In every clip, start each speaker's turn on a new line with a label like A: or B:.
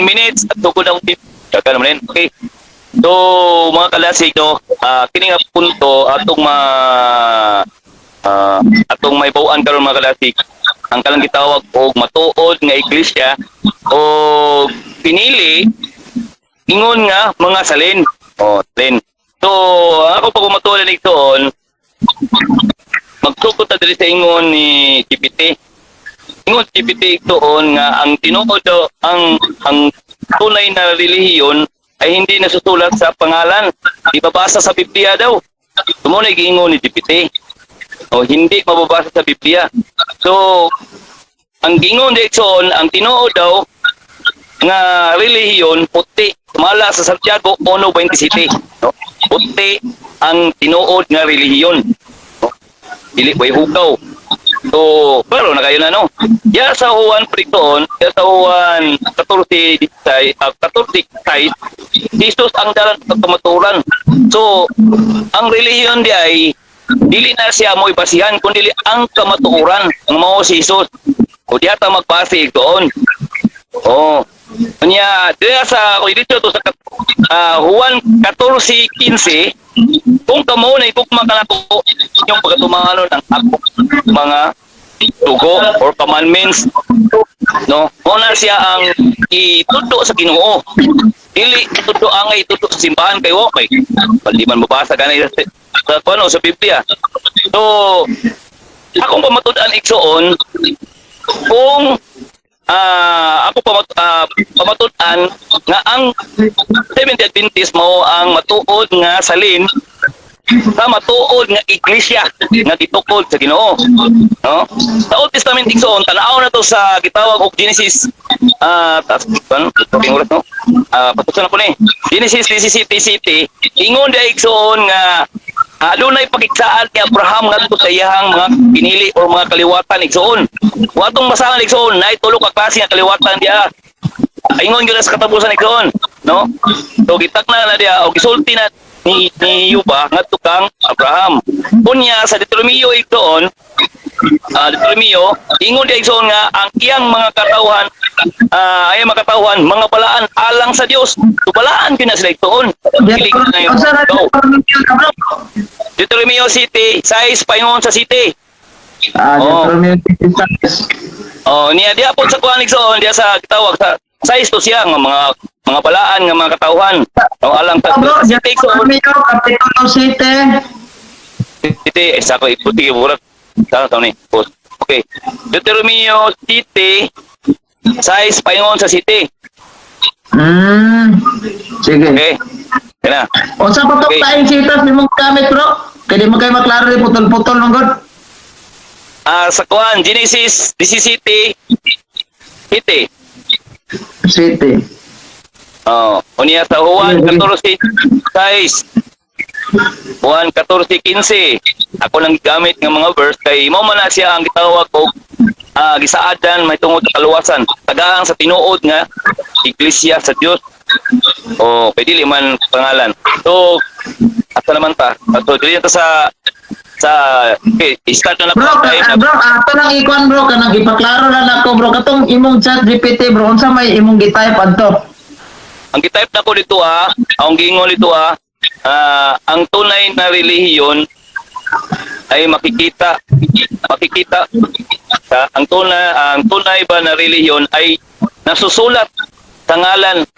A: minutes at tukod ang tip. Kaka naman rin. Okay. So, mga kalasig, no, kini nga punto atong may bawaan karon mga kalasig. Ang kalang gitawag og matuod nga iglesia o pinili ingon nga mga salin. O, salin. So, ako pag umatulan igsoon, magsukot ta diri sa ingon ni GPT. Ingon GPT igsoon nga ang tinuod daw ang tunay na relihiyon ay hindi nasusulat sa pangalan. Ibabasa sa Biblia daw. Sumunay giingon ni GPT. O hindi mababasa sa Biblia. So, ang gingon direksyon, ang tinuod daw nga relihiyon puti. Sumala sa Santiago 1:27. No? Puti ang tinuod nga relihiyon. No? Dili way hugaw. So, pero na kayo na no. Ya sa Juan prikton, ya sa Juan 14:16, Jesus ang dalan sa kamaturan. So, ang relihiyon di ay dili na siya mo ibasihan kundi ang kamatuoran ang mao si Jesus. O diha ta magbase doon. Oh. Kanya diha sa dito to sa Juan 14:15 kung kamo na ipugma kanako yung pagtumangano ng ako mga tugo or commandments, no, una siya ang itudo sa Ginoo, dili itudo ang itudo sa simbahan kay okay pali man mabasa kanay sa Biblia. So akong pamatud-an igsoon kung ako pamatud-an nga ang Seventh-day Adventist mo ang matuod nga salin sa matuod nga iglesia nga gitukod sa Ginoo, no? Sa Old Testament igsoon tanaw na to sa gitawag og Genesis no? Patusan na po ni Genesis 17:17 ingon da igsoon nga adunay pakigsaan ni Abraham ngadto sa iyang mga pinili o mga kaliwatan igsoon. Watong basahan igsoon nay tulo ka klase nga kaliwatan dia. Ingon gyud sa katapusan igsoon, no? So gitakna na dia og gisulti na ni Yuba ngadto kang Abraham. Unya sa Deuteronomio igsoon, Deuteronomio ingon dia igsoon nga ang iyang mga katawhan mga balaan alang sa Dios. So balaan gyud na sila igsoon. Dili na yung Deuteronomio City, size paingon sa city.
B: Deuteronomio City.
A: Oh, niya dia po sa kuan igsoon dia sa gitawag sa size to siya nga mga balaan nga mga katawhan. O alang sa city igsoon.
B: Kapitulo 7.
A: City, isa ko iputi burak. Tama ni. Okay. Deuteronomio City, size paingon sa city.
B: Sige.
A: Okay. Kaya na.
B: O sa patok tayong sitas ni mong gamit bro? Kaya di mo kayo maklaro yung putol-putol mong god?
A: Sa kuan Genesis 17
B: City.
A: Unya sa Juan 14:6 Juan 14:15 ako lang gamit ng mga verse kay mo man na siya ang gitawag og gisaadan may tungod sa kaluwasan tagaang sa tinuod nga iglesia sa Dios. Pwede liman pangalan. So asa naman ta? So dili ta sa okay, start na
B: bro, ato lang ikuan bro, kanang ipaklaro na nako bro, katong imong chat GPT bro, unsa may imong gi-type adto?
A: Ang gi-type nako dito ang gingon dito ang tunay na relihiyon ay makikita ang tunay ba na relihiyon ay nasusulat sa ngalan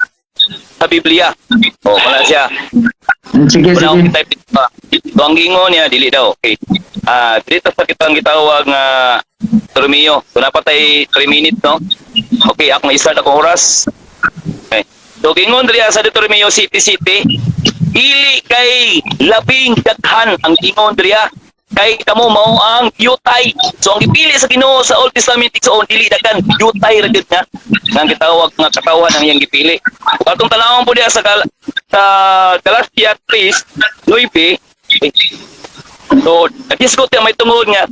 A: sa Biblia. Wala siya.
B: Sige.
A: Type ito pa. So, ang gingon niya, dili daw. Okay. Dito sa kitang gitawag nga Romeo. So, napatay 3 minutes, no? Okay, ako na-start akong oras. Okay. So, gingon diri sa Deuteronomio City, dili kay labing daghan ang gingon diri kay kamo mao ang yutay. So, ang ipili sa Ginoo sa Old Testament igsoon dili daghan yutay ra gyud nga ang gitawag nga katawan ang iyang gipili. Katong tanawon po diya sa Galatia 3:9. So, nag-discuss may tungod nga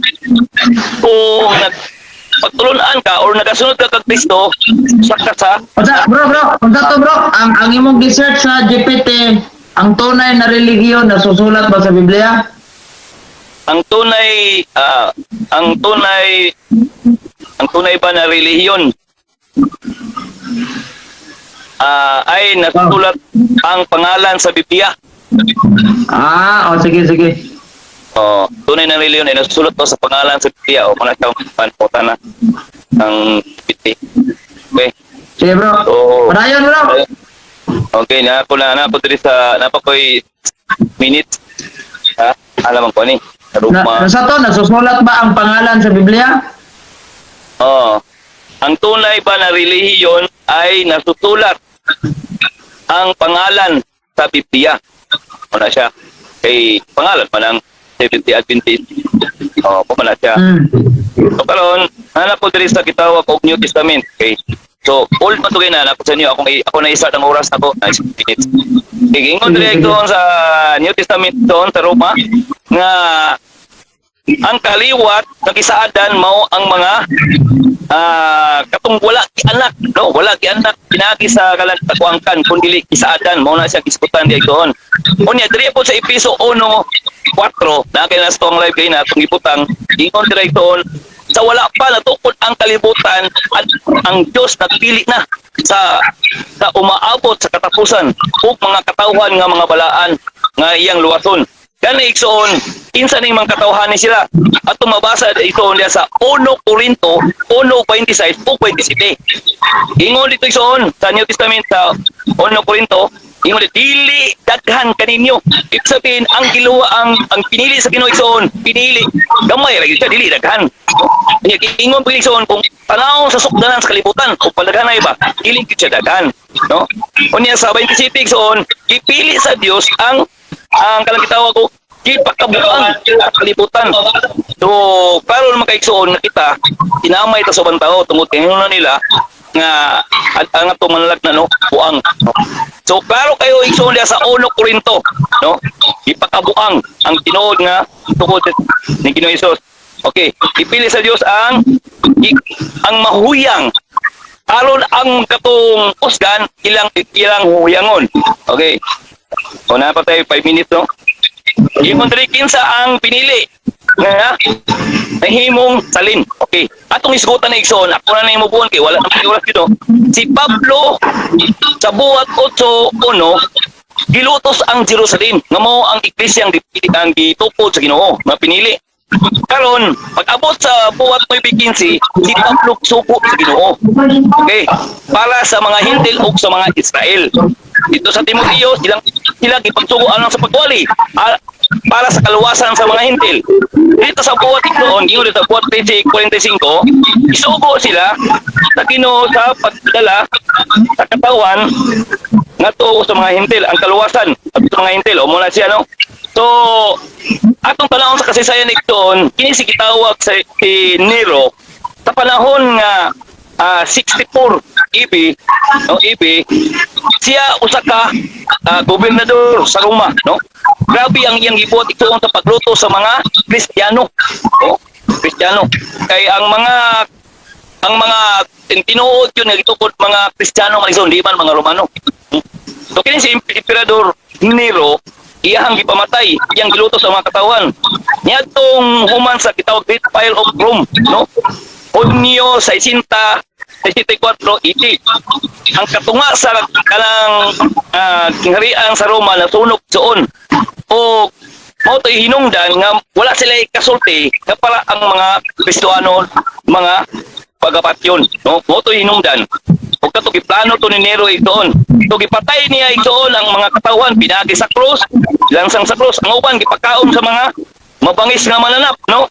A: kung pagtulunan ka or nagasunod ka kag Kristo saka sa
B: bro, ang imong research sa GPT, ang tunay na relihiyon nasusulat ba sa Biblia?
A: Ang tunay ba na relihiyon ay nasusulat ang pangalan sa Biblia.
B: Sige, sige.
A: Tunay na reliyon ay nasusulat to sa pangalan sa Biblia. Mga siyang panputan na ng biti. Okay.
B: Sige, bro.
A: So,
B: Padayon, bro.
A: okay, na diri sa napakoy minutes. Ha? Alam ko ni.
B: Sa to, nasusulat ba ang pangalan sa Biblia?
A: Ang tunay ba na relihiyon ay nasusulat ang pangalan sa Biblia. Ano siya? Kay pangalan pa ng Seventh Adventist. Pumala siya. So karon, hanap po diri sa kitawag og New Testament. Okay. So, old man to na po sa inyo. Ako na isa ng oras na ko. Nice minutes. Ingon diri doon sa New Testament doon sa Roma nga ang kaliwat nagisaadan mao ang mga katong wala ki anak, no? Wala ki anak pinagi sa kalagkuangkan kundi kisaadan mao na siya gisgutan di doon. Unya diri po sa Episo 1:4 na kay nas tong live kay na tong ibutang ingon diri doon sa wala pa natukod ang kalibutan at ang Dios nagpili na sa umaabot sa katapusan ug mga katawhan nga mga balaan nga iyang luwason. Gani igsoon, insa ning mga katawhan ni sila. At mabasa igsoon diya sa 1 Corinto 1:26 ug 27. Ingon dito igsoon sa New Testament sa 1 Corinto, ingon dili daghan kaninyo. Ibig sabihin ang giluwa ang pinili sa Ginoo igsoon, pinili gamay ra gyud dili daghan. Ingon pa igsoon kung tanawon sa sukdanan sa kalibutan o palaghanay ba, dili gyud siya daghan, no? Unya sa 27 igsoon, ipili sa Dios ang kalang gitawag ko gipakabuang sa kalibutan. So karon makaigsoon nga kita tinamay ta sa bantaw tungod kay na nila nga ang atong manlag na no buang. So klaro kayo igsoon diya sa 1 Corinto, no? Gipakabuang ang tinuod nga tungod ni Ginoong Hesus. Okay, ipili sa Dios ang mahuyang aron ang katong usgan ilang huyangon. Okay. Na pa tayo 5 minutes, no? Ingon diri kinsa ang pinili nga nahimong salin. Okay. Atong isgutan na igsoon, ako na himubuon kay wala nang oras dito. Si Pablo sa buhat 8:1 gilutos ang Jerusalem nga mao ang iglesia ang gitukod sa Ginoo nga pinili. Karon pag-abot sa buhat 9:15 si Pablo suko sa Ginoo. Okay. Para sa mga Hintil ug sa mga Israel. Dito sa Timoteo, sila gipagsuguan lang sa pagwali para sa kaluwasan sa mga Hintil. Dito sa buhat itoon, ingon sa buhat 45, isugo sila sa Ginoo sa pagdala sa katawan ngadto sa mga Hintil, ang kaluwasan sa mga Hintil. O muna siya, no? So, atong panahon sa kasaysayan itoon, kini si gitawag sa si Nero sa panahon nga 64 EB, no, EB, siya usa ka gobernador sa Roma, no? Grabe ang iyang gibuhat itoon sa pagluto sa mga Kristiyano, no? Kristiyano. Kay ang mga tinuod yun nga gitukod mga Kristiyano man di man mga Romano. So kini si Emperador Nero iyang gipamatay, iyang giluto sa mga katawan. Niadtong human sa gitawag Great Fire of Rome, no? Hunyo 64 ED. Ang katunga sa kanang kingharian sa Roma na sunog doon. O mao to'y hinungdan nga wala sila kasulti nga para ang mga Kristiyaano mga pagapatyon, no? Mao to'y hinungdan. O kato giplano to ni Nero doon. So gipatay niya doon ang mga katawan pinagi sa krus, lansang sa krus. Ang uban gipakaon sa mga mabangis nga mananap, no?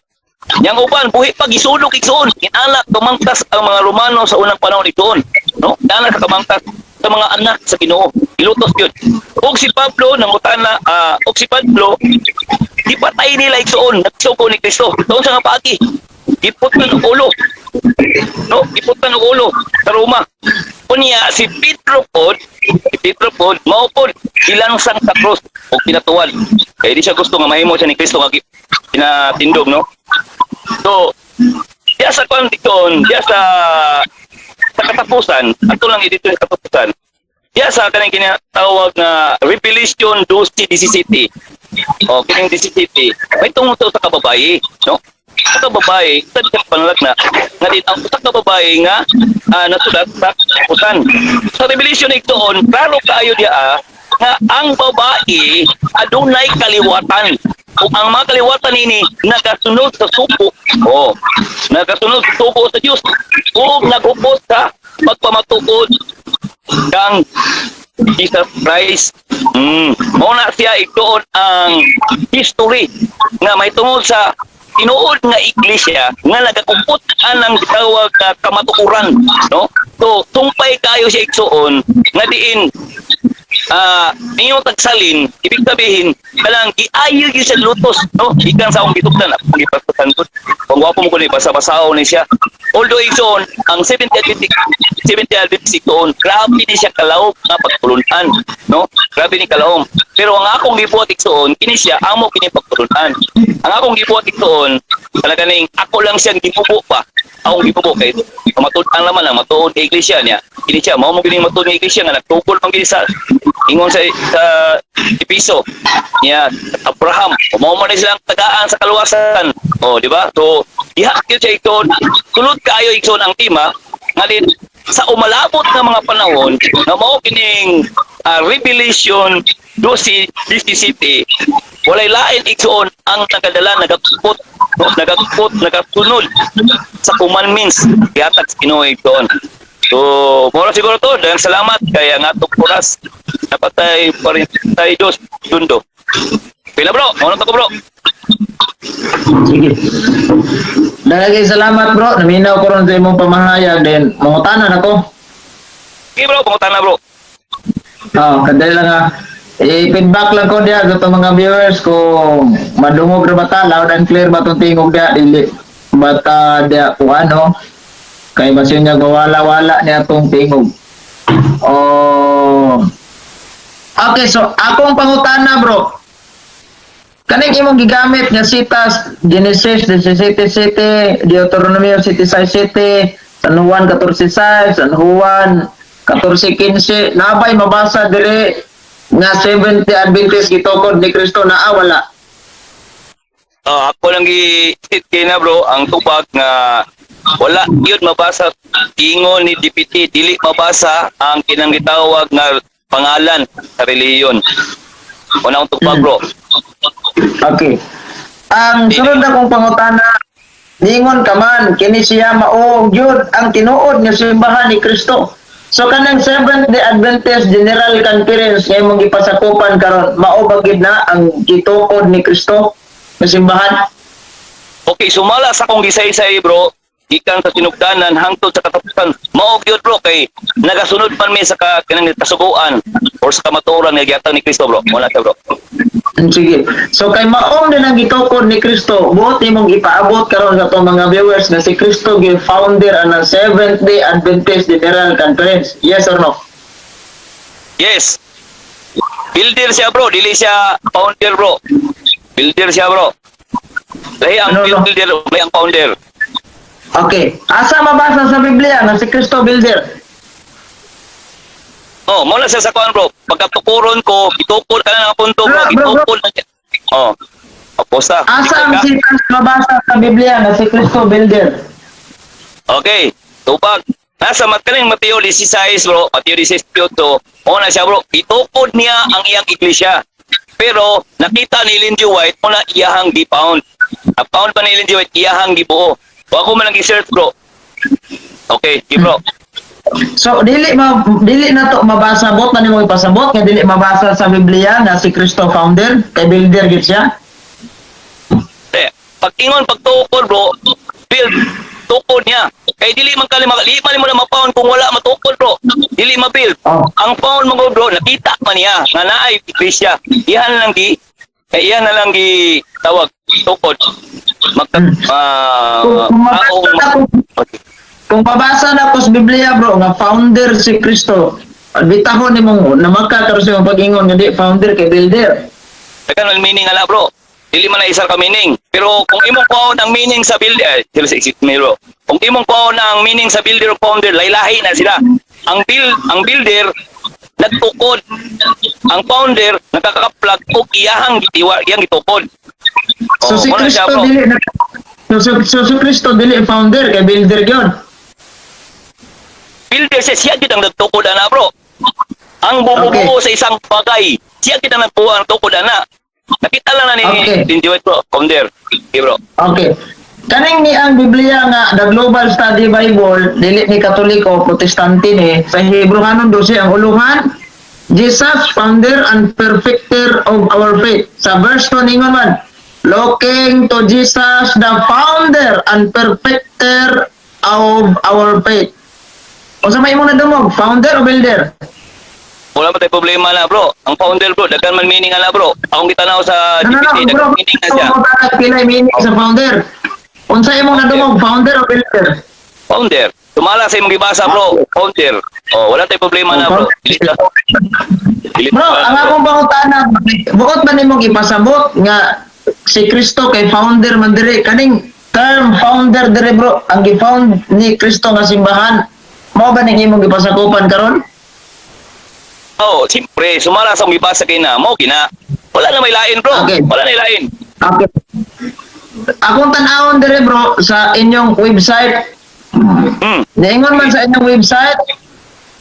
A: Yang uban buhi pa gisulok igsoon. Inanak kamangkas ang mga Romano sa unang panahon igsoon, no? Inanak kamangkas sa mga anak sa Ginoo. Ilutos yun. Og si Pablo nangutana, og si Pablo ipatay nila igsoon nagsuko ni Kristo. Doon sa nga pagi. Iputan og ulo. No, iputan og ulo sa Roma. Unya si Pedro pod mao pod ilansang sa krus og pinatuwad. Kaya di siya gusto nga mahimo siya ni Kristo nga pinatindog, no? So, diya sa kondisyon, diya sa katapusan, ato lang dito yung katapusan, diya sa kanang kinatawag na Revelation 12:17. O, kining 17, may tungkol sa kababae, no? usa ka babae sa panlagna nga din ang usa ka babae nga nasulat sa usan. Sa Revelation igtoon klaro kaayo diha nga ang babae adunay kaliwatan. Kung ang mga kaliwatan ini nagasunod sa suko, nagasunod sa suko sa Diyos, o nag-upos sa pagpamatuod kang Jesus Christ. Muna siya igtuon ang history nga may tungod sa tinuod nga iglesia nga nagakumpot ang gitawag na kamatukuran, no? So tumpay kayo siya igsuon nga diin inyong tagsalin, ibig sabihin kalang giayo gyud sa lutos, no? Ikan sa akong gitugdan akong gipastusan ko. Kung wapo mo ko ni basa-basaon ni siya. Although igsoon ang 70 Adventist doon, grabe ni siya kalaom nga pagtulunan, no? Grabe ni kalaom. Pero ang akong gibuhat igsoon, kini siya amo kini pagtulunan. Ang akong gibuhat igsoon, talaga ning ako lang siyang gibubo pa. Akong gibubo kay matuod naman ang matuod sa iglesia niya. Kini siya mao mo kini matuod nga iglesia nga nagtukol pang gini sa ingon sa Episo niya Abraham. Mao man silang tagaan sa kaluwasan. Di ba? So diha gyud siya igsoon. Sulod kaayo igsoon ang tema nga din sa umalabot nga mga panahon na mao kining Revelation 12:17 walay lain igsoon ang nagadala nagakupot nagasunod sa commandments gihatag sa Ginoo igsoon. So mura siguro to dahil salamat kaya nga oras dapat tayo dos dundo. Pila bro, ano to bro?
B: Sige. Dahil salamat bro, naminaw ko ron sa imong pamahayag din. Mangutanan ako.
A: Okay bro, pangutan na bro.
B: Kadali lang nga. I-feedback lang ko diya sa mga viewers kung madungog na bata, loud and clear ba itong tingog diya, dili bata diya kung ano, kay basyo niya gawala-wala niya itong tingog. Okay, so akong pangutana bro, kaning imong gigamit nga sitas Genesis 17:7, Deuteronomy 17:7, San Juan 14:6, San Juan 14:15, nabay mabasa dire nga 70 Adventist gitukod ni Kristo na wala.
A: Ako lang gi-hit na bro ang tubag nga wala yun mabasa ingon ni DPT dili mabasa ang kinang gitawag nga pangalan sa reliyon. Una ang tubag bro.
B: Okay. Ang sunod na kong pangutana, ningon ka man, kini siya mao gyud ang tinuod nga simbahan ni Kristo. So kanang Seventh-day Adventist General Conference nga imong gipasakupan karon, mao ba gid na ang gitukod ni Kristo nga simbahan?
A: Okay, sumala sa kong gisay-say bro, gikan sa sinugdanan hangtod sa katapusan. Mao gyud bro kay nagasunod man mi sa kanang kasuguan or sa kamatuoran nga gihatag ni Kristo bro. Wala ta bro.
B: Sige. So kay maong din ang gitukod ni Kristo, buot imong ipaabot karon sa atong mga viewers na si Kristo gyud founder ng Seventh-day Adventist General Conference. Yes or no?
A: Yes. Builder siya bro, dili siya founder bro. Builder siya bro. Lahi ang builder, lahi ang founder.
B: Okay. Asa mabasa sa Biblia na si Kristo builder?
A: Muna siya sa kuan bro. Pagkatukuron ko, gitukod ka na ng punto bro, gitukod na siya. Aposta.
B: Asa ang sitas mabasa sa Biblia na si Kristo builder?
A: Okay. Tupag. Nasa matkaling Mateo 16 bro, Mateo 16:8. Una siya bro, gitukod niya ang iyang iglesia. Pero nakita ni Lindy White muna iyahang gi-pound. Na-pound pa ni Lindy White iyahang gibuo. O ako man nag-search bro. Okay, bro.
B: So dili na to mabasa bot na nimo ipasabot nga dili mabasa sa Biblia na si Kristo founder kay builder gid siya.
A: Pag ingon pagtukod bro, build tukod niya. Kay dili man mo na ma-pound kung wala matukod bro. Dili ma-build. Ang pound mo bro, nakita man niya nga naay iglesia. Iyan na lang gi tawag tukod.
B: Kung mabasa na ko sa Biblia bro nga founder si Kristo, bitahon nimo na magkakaroon sa pag-ingon nga di founder kay builder.
A: Tagan ang meaning ala bro. Dili man na isa ka meaning. Pero kung imong kuhaon ang meaning sa builder, bro. Kung imong kuhaon ang meaning sa builder o founder, laylahi na sila. Ang builder nagtukod. Ang founder nakakaplag og iyang gitukod.
B: So si Kristo So Kristo dili founder kay builder gyud.
A: Builder siya gid ang nagtukod ana bro. Ang bumubuo sa isang bagay, siya gid ang nagbuo ang tukod ana. Nakita lang na ni
B: Okay.
A: Tindiwet bro, founder. Okay bro.
B: Okay. Kaning ni ang Biblia nga the Global Study Bible dili ni Katoliko Protestante ni sa Hebrehanon 12 ang uluhan Jesus founder and perfecter of our faith. Sa verse 2 ningon man, looking to Jesus the founder and perfecter of our faith. O sa may mo nadumog, founder o builder?
A: Wala pa tayo problema na bro. Ang founder bro, daghan man meaning ana bro. Akong kitanaw sa
B: No,
A: GPT,
B: bro,
A: daghan meaning na siya.
B: pilay meaning sa founder. Unsa imong nadumog, founder o builder?
A: Founder. Tumala sa imong gibasa bro, founder. Oh, wala tayo problema na bro. Dili ka. Dili
B: Bro,
A: ka,
B: ang akong pangutana, bukod ba nimong ipasabot nga si Kristo kay founder man diri kaning term founder diri bro, ang gi-found ni Kristo nga simbahan. Mao ba ning imong ipasakupan karon?
A: Oh, siyempre, sumala sa gibasa kay na mo gina. Wala na may lain bro.
B: Okay.
A: Wala na may lain.
B: Okay. Akong tan-awon diri bro sa inyong website. Niingon man sa inyong website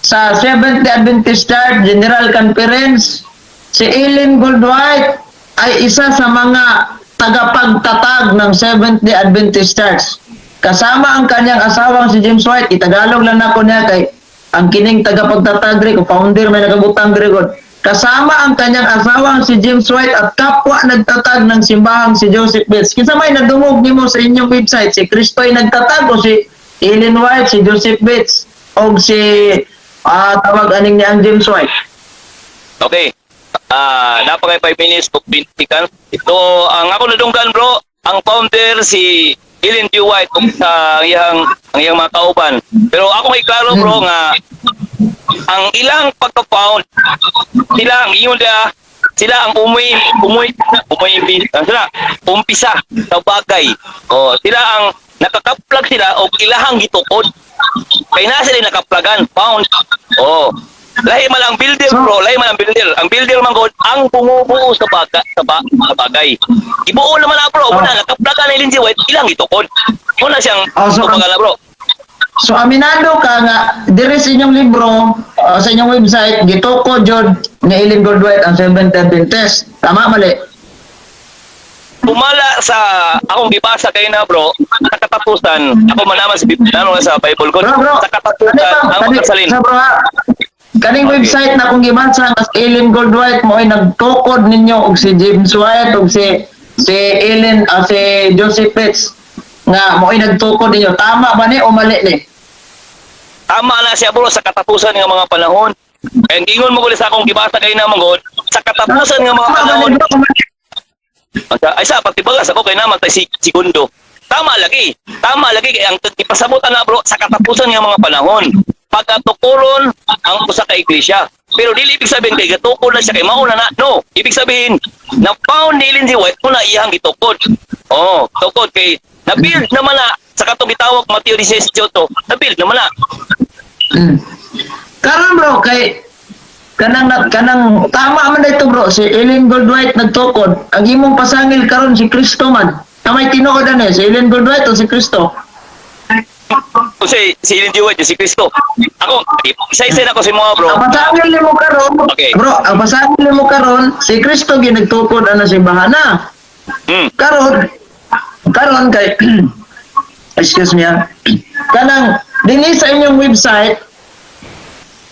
B: sa Seventh-day Adventist Church General Conference, si Ellen Goldwhite ay isa sa mga tagapagtatag ng Seventh-day Adventist Church. Kasama ang kanyang asawang si James White, itagalog lang ako niya kay ang kining tagapagtatag rin, ko founder may nagabutang rin ko. Kasama ang kanyang asawang si James White at kapwa nagtatag ng simbahang si Joseph Bates. Kinsa may nadungog nimo sa inyong website, si Kristo ay nagtatag o si Ellen White, si Joseph Bates o si tawag aning ni ang James White?
A: Okay. Napakay 5 minutes to pintikan. Ito, ang ako nadunggan bro, ang founder si Ellen G. White kung sa ang iyang mga kauban. Pero ako may klaro bro nga ang ilang pagka-found sila ang iyon sila ang umpisa sa bagay. O sila ang nakakaplag sila o ilahang gitukod. Kaya na sila nakaplagan, found. Oh. Lahi man ang builder bro, lahi man ang builder. Ang builder man god ang bumubuo sa bagay. Ibuo naman na bro, wala nakaplagan na Ellen G. White, ilang gitukod. Muna siyang pagkala bro.
B: So aminado ka nga diri sa inyong libro sa inyong website gitukod jud ni Ellen Goldwhite ang Seventh-day Adventist. Tama mali?
A: Pumala sa akong gibasa kay na bro, sa katapusan, ako manaman sa Bible ko,
B: Bro,
A: sa katapusan, ang magkasalin.
B: Sa bro, kaning
A: Okay.
B: website na akong gibasa nga si Ellen Goldwhite mo ay nagtukod ninyo og si James White og si Ellen si Joseph Bates nga mo ay nagtukod ninyo. Tama ba ni o mali ni?
A: Tama na siya bro sa katapusan ng mga panahon. Kaya gingon mo ko sa akong gibasa kay na mangod, sa katapusan ng mga panahon, ay sa pagtibagas ako kay naman tay segundo. Tama lagi kay ang ipasabutan na bro sa katapusan ng mga panahon. Pagkatukuron ang usa ka iglesia. Pero dili ibig sabihin kay gatukod na siya kay mauna na. No, ibig sabihin na found ni Ellen G. White muna iyang gitukod. Oh, tukod kay na-build naman na sa katong gitawag Mateo 16:8, na-build naman na.
B: Karon bro kay kanang tama man dito bro si Ellen Goldwhite nagtukod. Ang imong pasangil karon si Kristo man. Tamay tinuod ani si Ellen Goldwhite o si Kristo?
A: Si Ellen G. White, si Kristo. Ako, isa-isa na ko si mga bro.
B: Ang pasangil nimo karon,
A: Okay.
B: bro, ang pasangil nimo karon si Kristo ginagtukod ana si bahana. Karon kay excuse me kanang dinhi sa inyong website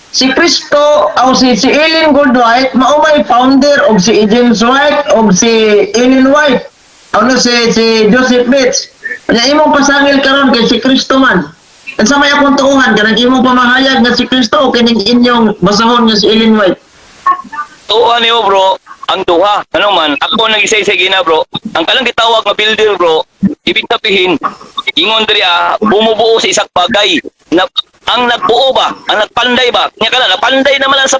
B: si Kristo o si Ellen Goldwhite mao may founder og si James White og si Ellen White ano si Joseph Bates nya imong pasangil karon kay si Kristo man unsa may akong tuuhan kanang imong pamahayag nga si Kristo o kining inyong basahon nga si Ellen White?
A: Tuwa niyo bro, ang duha. Ano man, ako nag-isa-isa gina bro. Ang kalang gitawag nga builder bro, ibig sabihin, ingon diri bumubuo sa isang bagay. Na, ang nagbuo ba, ang nagpanday ba, nya kana napanday naman lang sa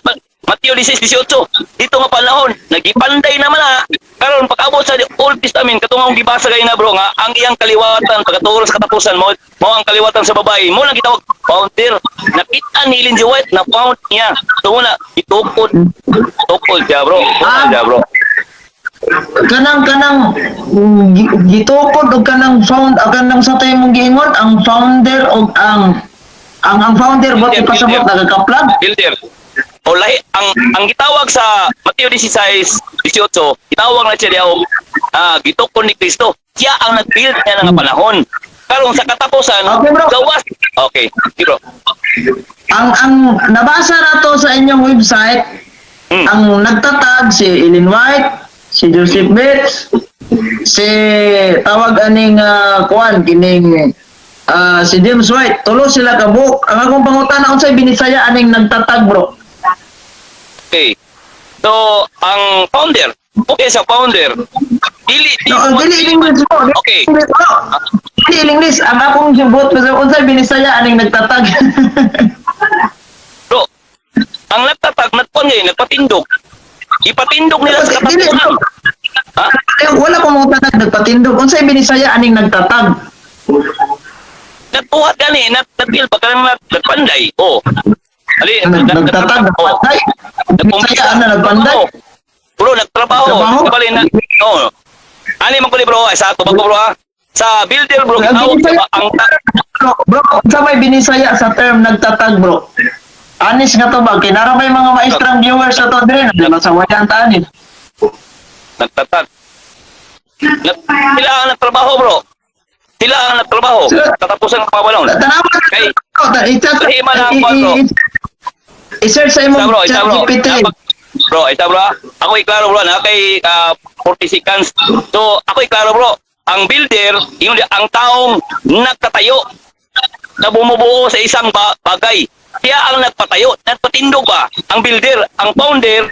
A: Mateo 16:18. Dito nga panahon, nagipanday naman na. Karon pag-abot sa Old Testament katong ang gibasa kay na bro nga ang iyang kaliwatan pagkaturo sa katapusan mo ang kaliwatan sa babae mo lang gitawag founder. Nakita ni Ellen G. White na found niya. So na itukod siya bro. Siya bro.
B: gitukod og kanang sa tayo mong giingon ang founder og ang founder bot ipasabot nagakaplag.
A: Builder. O lahi ang gitawag sa Mateo 16:18, gitawag na siya diaw gitukod ni Kristo. Siya ang nag-build niya ng panahon. Karong sa katapusan,
B: Okay, bro.
A: gawas. Okay, bro.
B: Ang nabasa nato sa inyong website, ang nagtatag si Ellen White, si Joseph Bates, si tawag aning kuan kining si James White, tulo sila ka book. Ang akong pangutana unsay binisaya aning nagtatag, bro?
A: Okay. So, ang founder, okay sa founder, dili
B: English bro.
A: Okay.
B: Dili English. Ang akong sibot unsay binisaya aning nagtatag.
A: Bro, ang nagtatag, nagpatindog. Ipatindog nila sa
B: Dili,
A: katapusan.
B: bro.
A: Ha?
B: Wala ko mong tatag nagpatindog. Unsay binisaya aning nagtatag?
A: Nagtuhat gani, nagpil pa kanang nagpanday. Oh. Ali,
B: Nagtatag, nagpanday. Binisaya ana nagpanday.
A: Bro, nagtrabaho.
B: Trabaho?
A: Kabali na. No. Ani man ko ni bro, ay sa ato ba bro ha? Sa builder bro, gitawag sa ang
B: Bro, sa may binisaya sa term nagtatag, bro. Anis nga to ba? Kinara may mga maestrang viewers sa to din. Nasawayan ta anis.
A: nagtatag. Sila ang nagtrabaho bro. Sila ang nagtrabaho. Tatapusan ng pabalong.
B: Tanawa
A: Kay-
B: i-search sa
A: Isa
B: imong
A: bro, isa bro.
B: ChatGPT.
A: Bro, isa bro. Ako iklaro bro na kay 40 seconds. So, ako iklaro bro. Ang builder, yung ang taong nagtatayo na bumubuo sa isang bagay. Siya ang nagpatayo, nagpatindog ba? Ang builder, ang founder,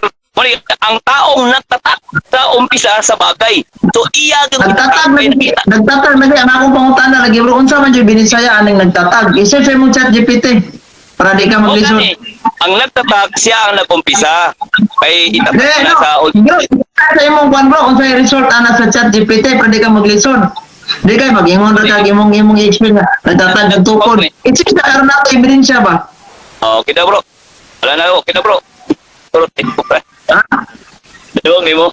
A: ang taong nagtatak sa umpisa sa bagay. So, iya
B: Nagtatag lagi ang akong pangutana lagi, bro. Unsa man jud binisaya aning nagtatag? I-search sa imong ChatGPT para di ka maglisod.
A: Ang nagtatag, siya ang nag-umpisa. Kay itatak na sa
B: Bro, sa imong kwan, bro, unsay result ana sa ChatGPT para di ka maglisod. Di kay mag-ingon ra kag imong explain na nagtatag nagtukod. I-search na karon nato ebidensya ba?
A: Oh, kita bro. Wala na ako, kita bro. Turot eh.
B: Ha?
A: Doon mo.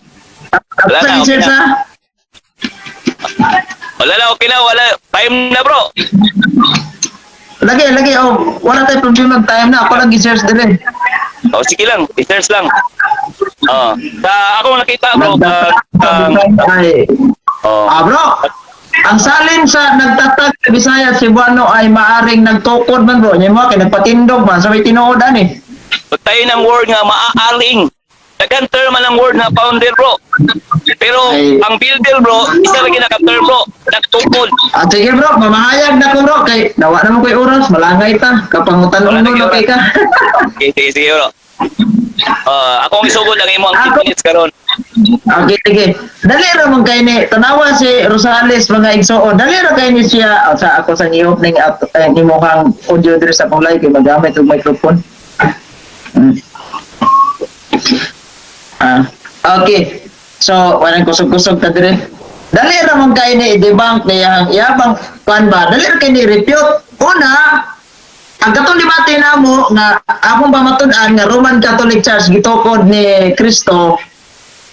A: Wala
B: Sa
A: na, okay
B: i-search
A: na.
B: ha?
A: Wala na, okay na. Wala. Time na bro.
B: Lagi, oh, wala tayo problema ng time na. Ako lang i-search din.
A: Oh, sige lang. Research lang. Oh. Sa ako nakita bro.
B: Ay.
A: Oh.
B: Bro, ang salin sa nagtatag sa Bisaya Cebuano ay maaring nagtukod man, bro. Yan mo, kaya nagpatindog man. Sa may tinuod, ani.
A: Tayo ng word nga maaaring. Dagan term man ang word na founder bro. Pero
B: Ay.
A: ang builder bro, isa lagi naka-term bro. Nagtukod.
B: Sige, bro, mamahayag na ko, bro. Kay, nawa naman ko yung oras. Malangay ta. Kapangutan
A: Wala na
B: ulo na
A: kay
B: kay ka.
A: Sige bro. Akong isugod lang imo ang 10 minutes karon.
B: Okay, sige. Dali ra man kay ni tanawa si Rosales mga igsoon. Dali ra kay ni siya sa ako sa i-opening at imuhang audio diri sa pang live kay magamit og microphone. Okay. So, walang kusog-kusog ta dire. Dali ra man kay ni debunk niya yabang kan ba? Dali ra kay ni refute. Una, ang katong debate namo nga akong pamatud-an nga Roman Catholic Church gitukod ni Kristo.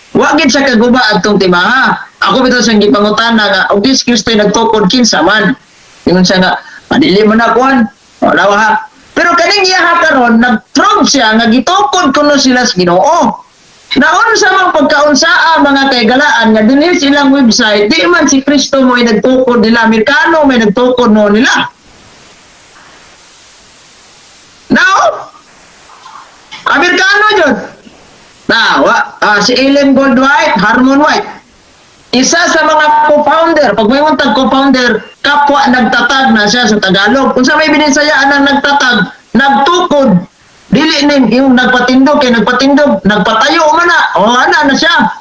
B: Wa gid sa kaguba adtong timaha. Ako bitaw siyang gipangutana nga og dis Kristo nagtukod kinsa man. Ingon siya nga madili man na kuan. Wala ha. Pero kaning iya karon nag-trump siya nga gitukod kuno sila sa Ginoo. Naon sa mga pagkaunsaa mga kaigalaan nga dinhi silang website di man si Kristo mo ay nagtukod nila, Amerikano may nagtukod no nila. Now, Amerikano yun. Si Ellen Goldwhite, Harmon White. Isa sa mga co-founder, pag may untag co-founder, kapwa nagtatag na siya sa Tagalog. Kung sa may binisayaan ang nagtatag, nagtukod, dili ning yung nagpatindog, nagpatayo man na. O ana na siya.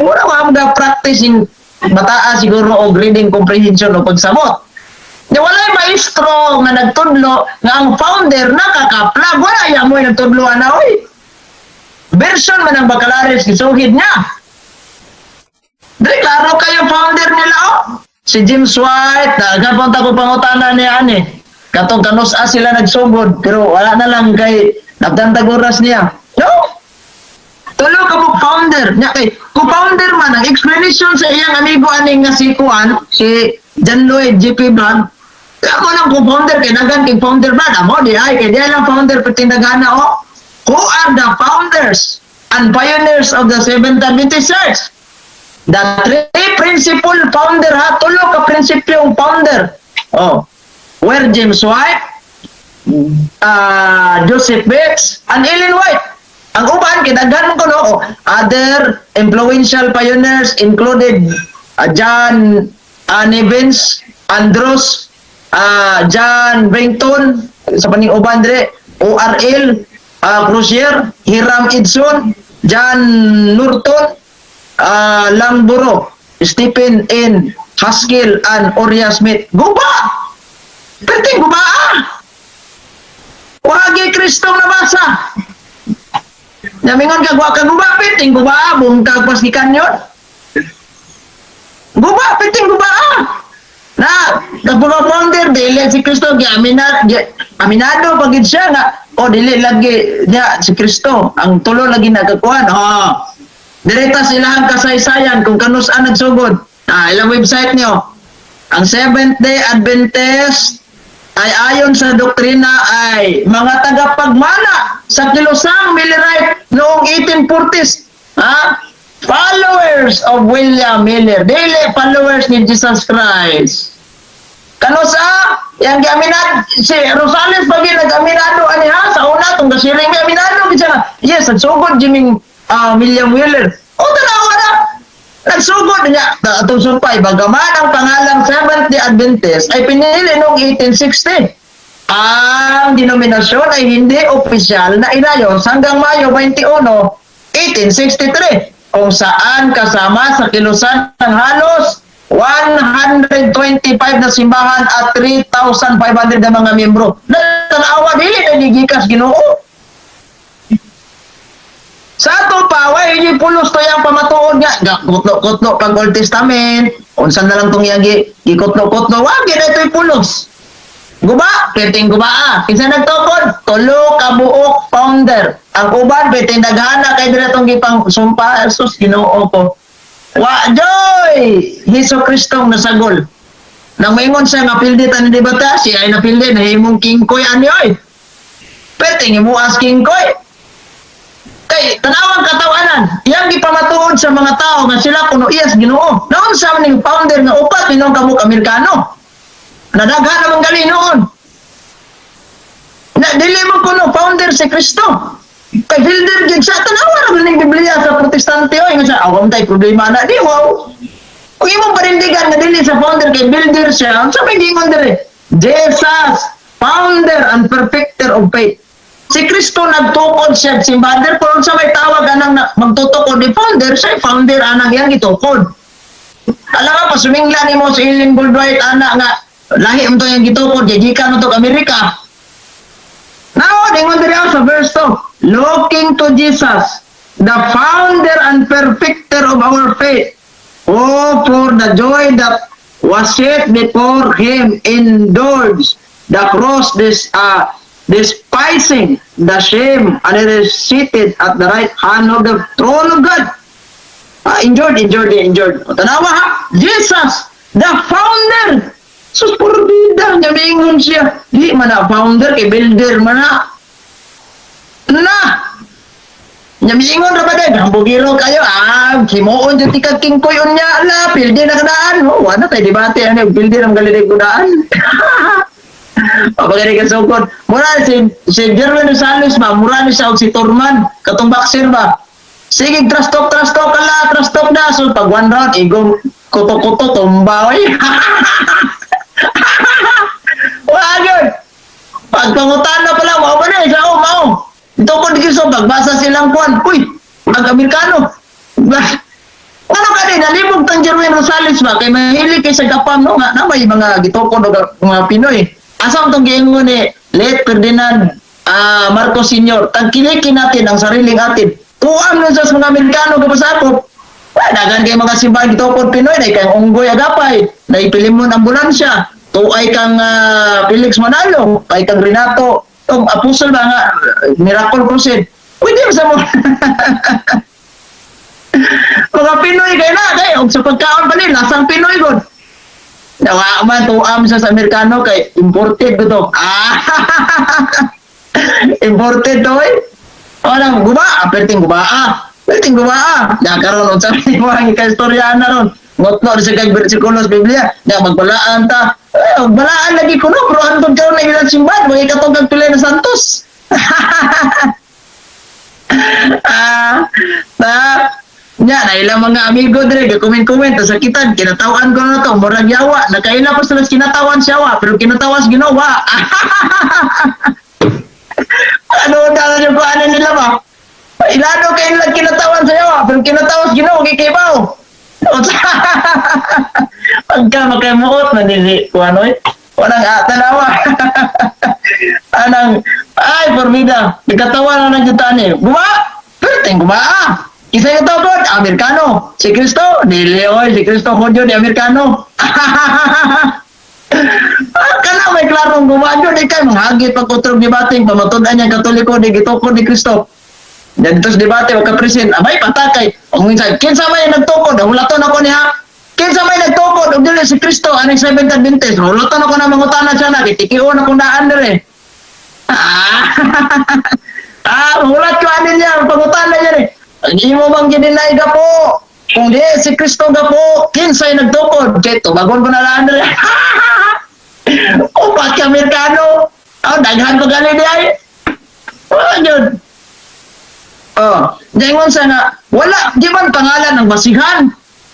B: Wala ka mga practicing bataa siguro o reading comprehension o pagsamot. Di walay maestro nga nagtudlo nga ang founder nakakaplag. Wala yan mo yung nagtudlo na, oy. Version man ang baccalaureate gisuhid niya. Dili klaro kayo founder nila, oh. Si James White, nagapunta ko pangutana niya, ani. Katong kanus-a sila nagsugod, pero wala na lang kay nagdantag oras niya. No? Tulo ka mo. founder. Nya kay co-founder man ang explanation sa iyang amigo aning nga si Juan, si John Lloyd GP Vlog. Ako lang co-founder kay dagan kay founder ba amo di ay kay di lang founder petindagana o. Who are the founders and pioneers of the Seventh Adventist Church? The three principal founder ha, tulo ka prinsipyong founder. Oh, were James White, Joseph Bates, and Ellen White. Ang uban, kinaghan ko no, other influential pioneers included John Nevins, Andros, John Brington, sa paning uban dire, ORL, Crucier, Hiram Edson, John Norton, Langburo, Stephen N. Haskell, and Uriah Smith. Guba! Perting guba ah! Wagi Kristong nabasa. Namingon ka guba ka guba, perting guba ah! Buong kagpasikan yun. Guba, perting guba ah! Na, nagpapaponder, dili si Kristo, aminado pagid siya nga, o dili lagi niya si Kristo, ang tulo lagi nagkakuan, direta silang kasaysayan kung kanus-an nagsugod. Ilang website niyo. Ang Seventh-day Adventist ay ayon sa doktrina ay mga tagapagmana sa kilusang Millerite noong 1840s. Followers of William Miller. Dili followers ni Jesus Christ. Kanusa, yang giaminad, si Rosales pagi nag-aminado aniha sa una, itong kasiring giaminado, bisa yes, nagsugod jiming William Miller. O tanawa na, nagsugod niya. Itong sumpay, bagaman ang pangalang Seventh-day Adventist ay pinili noong 1860. Ang denominasyon ay hindi opisyal na inayos hanggang Mayo 21, 1863. Kung saan kasama sa kilusan ng halos 125 na simbahan at 3,500 na mga miyembro. Nagtanawa dili na nigikas Ginoo. Sa ato pa, hindi pulos to yung pamatuod nga. Kutlo-kutlo pag Old Testament. Unsan na lang itong yung gikutlo-kutlo. Wag, yun ito'y pulos. Guba, perting guba ah. Kinsa nagtukod? Tulo kabuok founder. Ang uban, perting naghana kay dira itong gipang sumpa. Sus, Ginoo ko. Wa joy! Hesus Kristong nasagol. Nang maingon siya nga pilditan ni debata, siya ay napildi na himong kingkoy anyoy. Perting imuas kingkoy. Kay tanawang katawanan, iyang gipamatuod sa mga tao nga sila kuno iyas Ginoo. Noon sa ning founder nga upat pinong kamuk Amerikano. Nadaghan namang gali noon. Na dili mo kuno founder si Kristo. Kay builder gid sa tanawa ra ning Biblia sa protestante oy nga sa awam tay problema na di wow. Kung imong parindigan nga dili sa founder kay builder siya, sa may gingon dire. Jesus, founder and perfecter of faith. Si Kristo nagtukod siya si Mother kung sa may tawag anang magtutukod ni founder, siya founder anang yang gitukod. Alam nga, pasumingla ni mo si Ellen Goldwhite anak nga lahi mo to yung gitukod, jajikan mo to Amerika. Now, dingon dire sa verse 2, looking to Jesus, the founder and perfecter of our faith, for the joy that was set before him endured the cross, despising the shame, and it is seated at the right hand of the throne of God. Endured. Tanawa ha, Jesus, the founder. Sus, puro bida, niya mingon siya. Di man na founder, kay builder man na. Niya mingon na ba din? Hambugiro kayo, kimuon dyan tikag kingkoyon niya, builder na kadaan. Wala tayo debate, builder ang galilig kudaan. Pagkari ka sukod. Mura si Jerwin Rosales ba, mura ni siya si Torman, katong boxer ba. Sige, trastok na. So, pag one round, igong kuto-kuto, tumba, oy. Wagod. Pagpangutan na pala, mao ba na, isa mao. Ito ko dikiso, pagbasa silang kuwan. Uy, mag-Amerikano. Ano ka din, nalibog tang Jerwin Rosales ba? Kaya mahilig kayo sa kapam, no? Nga, may mga gitoko mga Pinoy. Asang itong giingon ni late Ferdinand Marcos Sr. Tagkilikin natin ang sariling atin. Tuwang nun sa mga Amerikano kapasakop. Dagan kayo mga simbahan gitokod Pinoy, na ikang unggoy agapay, na ipilimon ambulansya, tuay kang Felix Manalo, kay kang Renato, itong apostol ba nga, Miracle Crusade. Pwede mo sa mo. Pinoy kay na kay og sa pagkaon pa ni lasang Pinoy gud. Nawa man tuam sa Amerikano kay imported ko to. Imported to eh. Orang guba, aperting guba Perting guba karon unsa mo ang ikastoryana ron. Ngotno sa kag bersikulo sa Biblia, na magbalaan ta. Balaan lagi kuno pero antod karon na ilang simbahan, mga katong pila na santos. Na ilang mga amigo dire comment sa kitan kinatawan ko na to murag yawa nakaila pa sila kinatawan siya pero kinatawas ginawa. Ano dala niyo ko ano nila ba? Ilado kay nila kinatawan sa yawa pero kinatawas ginawa kay baw. Pagka makamuot na dili ko ano walang tanawa. Anang ay formida nagkatawa na nagjutan eh. Guba! Perting guba Isa yung tawag, Amerikano. Si Cristo, dili oy, si Cristo Hodyo di Amerikano. Kana may klarong gumadyo di kay manghagit pag-utrog di bating pamatudan niya Katoliko di gitukod ni Cristo. Dito sa debate wag ka present, abay patakay. Ang minsan, kinsa may nagtukod, hulaton ako niya. Kinsa may nagtukod, og dili si Cristo, aning Seventh Adventist. Hulaton ako na mangutana siya na, kitikion akong daan dire. Hulat ko anin niya, pangutana niya rin. Hindi mo bang gininay ka po? Kung di, si Cristo ka po, kinsay nagtukod. Kaya tumagon ko na lang rin. O, pati Amerikano. Daghan ko galing di ay. Wala yun. Dingon sa nga, wala, di man pangalan ng basihan.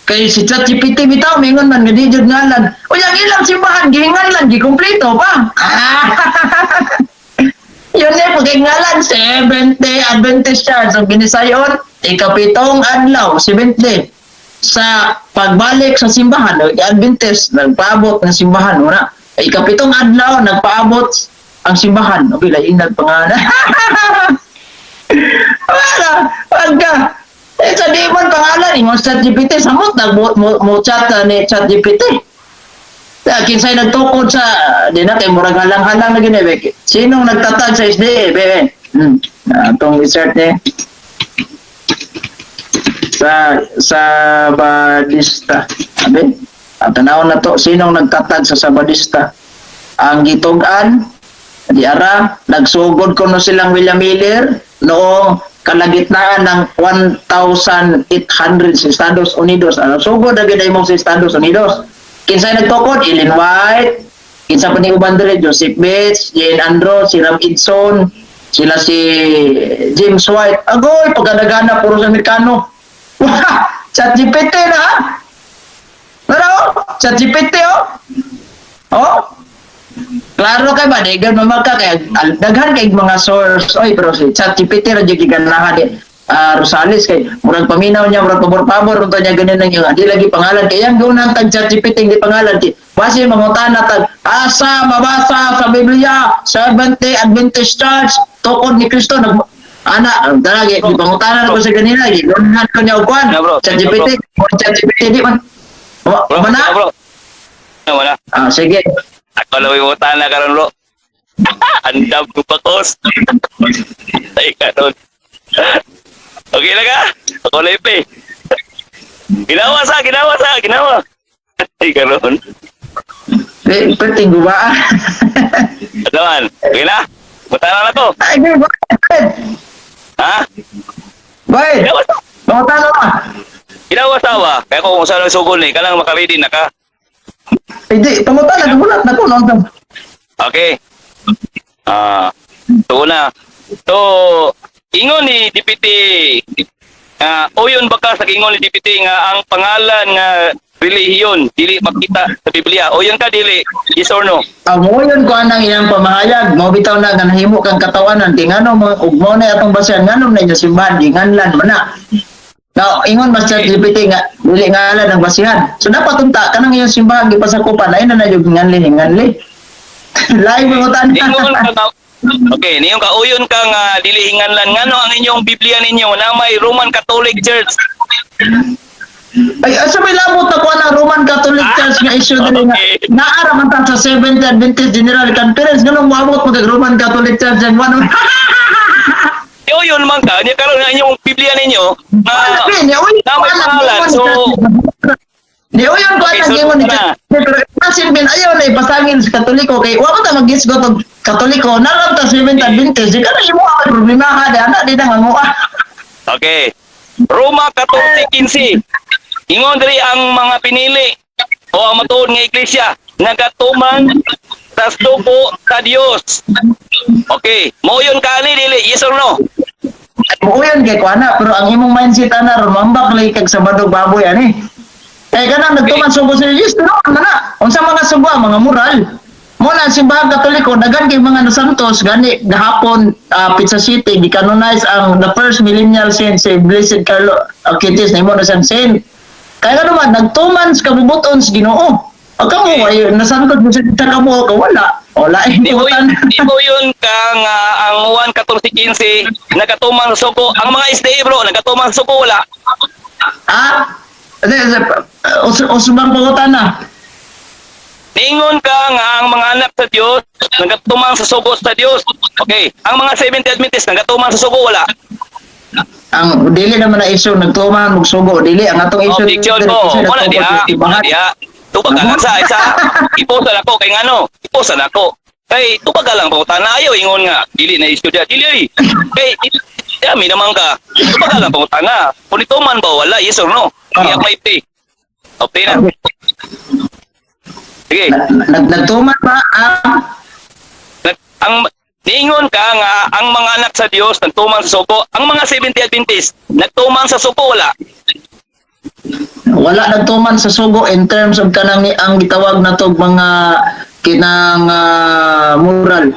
B: Kaya si ChatGPT bitaw, mingon man, hindi dyan ngalan. O, yung ilang simbahan, gihingan lang, gikumpleto pa. Yun eh, pagkingalan, 70 Adventist Church. Ang binisayon, ikapitong adlaw, 70. Sa pagbalik sa simbahan, Adventist, nagpaabot ng simbahan. Una, ikapitong adlaw, nagpaabot ang simbahan. Okay, lainag pangalan. Pagka, sa di man pangalan, yung ChatGPT, samot, nag-chat ni ChatGPT. Kinsay nagtukod sa di na kay murag halang-halang na ginebek. Sinong nagtatag sa SDA, bebe? Atong insert ni sa Sabadista. Abi? Tanaw na to, sinong nagtatag sa Sabadista? Ang gitugan di ara nagsugod ko no silang William Miller noong kalagitnaan ng 1,800 sa Estados Unidos. Sugod na gid mo sa Estados Unidos. Kinsay nagtukod, Ellen White, kinsa pa ni uban dire, Joseph Bates, Jane Andrews, si Ram Edson, sila si James White. Agoy, pagkadagana, puro sa Amerikano. ChatGPT na, pero, ChatGPT, klaro kay ba, dagan mamaka, kaya daghan kay mga source, pero si ChatGPT, radyo giganahan din. Rosales kay murag paminaw niya murag pabor-pabor unta niya ganin nang yung di lagi pangalan kay yang gunang tag ChatGPT di pangalan di base mangutana tag asa mabasa sa Biblia Seventh Adventist Church tukod ni Kristo nag ana dalagi di pangutana ko sa ganina gi gunahan ko niya ukwan ChatGPT di man mana
A: wala
B: sige
A: ako lawi utana karon bro andam ko pakos ay karon. Okay na ka? Ako na ipi. Ginawa. Ay, karoon.
B: Perting guba.
A: Atawan, okay na? Matanan na to.
B: Ay, guba.
A: Ha?
B: Boy, mangutana ka.
A: Ginawa ba? Kaya kung saan ang sugol ni, kalang makaredy na ka.
B: Hindi, pangutana, nagulat na ko.
A: Okay. Ito na. So, ingon ni Deputy uyon baka sa ingon ni Deputy nga ang pangalan nga relihiyon dili makita sa Biblia. Uyon ka dili? Yes or no?
B: Mo yun ko anang iyang pamahayag, mo bitaw na nga nahimo kang katawanan di ngano ugmo na atong basehan ngano na inyo simbahan di nganlan man na. Now, ingon mas ChatGPT nga dili ngalan ang basihan. So dapat unta kanang iyong simbahan gipasakupan ay na yung nganli. Live mo tan.
A: Okay, niyong kauyon ka nga dili hinganlan ngano ang inyong Biblia ninyo na may Roman Catholic Church.
B: Ay, asa may labot ako ng Roman Catholic Church nga issue dili nga naara man ta sa Seventh Adventist General Conference nganong moabot mo kag Roman Catholic Church ang one.
A: Yo, yun man ka, niya karoon na inyong Biblia ninyo na na may pangalan. So,
B: Di o yun ko
A: Okay,
B: anak
A: so,
B: mo ni
A: na.
B: Masin bin ayaw na ipasangin sa Katoliko kay wa mo ta mag-gisgo tog Katoliko naram ta 7 Adventist di ka na imo ang problema ha di anak di na ngamua.
A: okay. Roma 14:15. Ingon diri ang mga pinili o ang matuod nga iglesia nagatuman sa suko sa Dios. Okay, mo yun kani dili, yes or no?
B: Mo yun kay ko anak pero ang imong mindset ana rumambak lay kag sa badog baboy ani. Eh kanang nagtuman sugo sa Diyos pero mana unsa mga sugo mga moral. Mo na simbahan Katoliko dagan kay mga santos gani gahapon Pizza City gi-canonize ang the first millennial saint si Blessed Carlo Aquitis na imo na siyang saint. Kaya naman nagtuman sa kabubuton sa Ginoo. Pag kamo ay nasantot mo sa kamo ka wala
A: Di mo
B: important.
A: di mo yun kang ang 1:14:15 nagatuman sa suko. Ang mga SDA bro nagatuman sa suko wala.
B: Usubang pangutan na.
A: Ningon ka nga ang mga anak sa Dios nagatuman sa suko sa Dios. Okay, ang mga 70 Adventist nagatuman sa suko wala.
B: Ang dili naman na issue nagtuman magsugo dili ang atong issue.
A: Objection ko. Wala diha. Tupag ka lang sa isa. Iposan ako kay ngano. Iposan ako. Kay tupag ka lang po. Tanayo ingon nga. Dili na issue dia. Dili. Kay yami naman ka. Tupag ka lang po. Tana. Kung ito man ba wala. Yes or no? Kaya may pay. Okay na. Sige.
B: Nagtuman ba
A: Ang niingon ka nga ang mga anak sa Dios nagtuman sa suko. Ang mga 70 Adventist nagtuman sa suko wala.
B: wala nagtuman sa sugo in terms of kanang ang gitawag na tog mga kinang moral.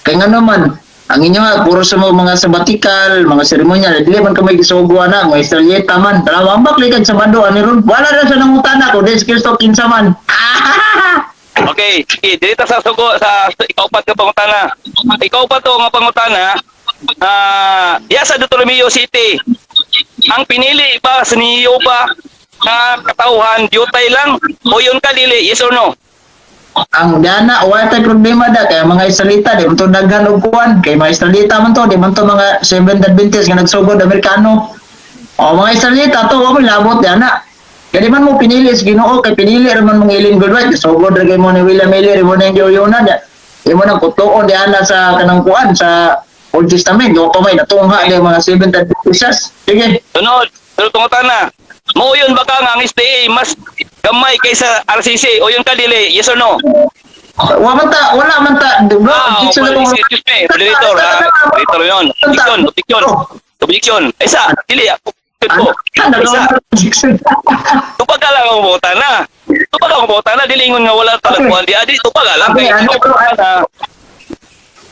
B: Kay nga naman ang inyo nga puro sa mga sabbatical, mga seremonyal, dili man kamay gisugo na, mga Israelita man. Talawambak likad sa bando ani ron. Wala ra sa nangutana ko des Kristo kinsa man.
A: Okay, sige, dito sa sugo sa ikaupat ka pangutana. Ikaupat to nga pangutana. Sa Deuteronomio City. Ang pinili ba sa niyo ba na katauhan diutay lang o yun ka dili? Yes or no?
B: Ang dana wala tay problema da kay mga Israelita di man to daghan og kuan kay mga Israelita man to di man to mga Seventh Adventist nga nagsugod Amerikano. O mga Israelita to wa mo labot dana. Kaya di man mo pinili sa Ginoo kay pinili ra man mong Ellen Goodwright sugod ra kay mo ni William Miller mo nang Yoyona da. Di mo nang kutuon di ana sa kanang kuan sa Old Testament do pa may natungha di mga Seventh Adventist. Sige.
A: Sunod, pangutana. Mo yun ba ka nga ang SDA mas gamay kaysa RCC o yun ka dili? Yes or no?
B: Wala man ta, bro.
A: Excuse me, moderator, moderator yun. Objection. Isa, dili, Isa, tupag ka lang ang bota na. Tupag ang bota na, dilingon nga wala talagpuan di adi, tupag ka lang.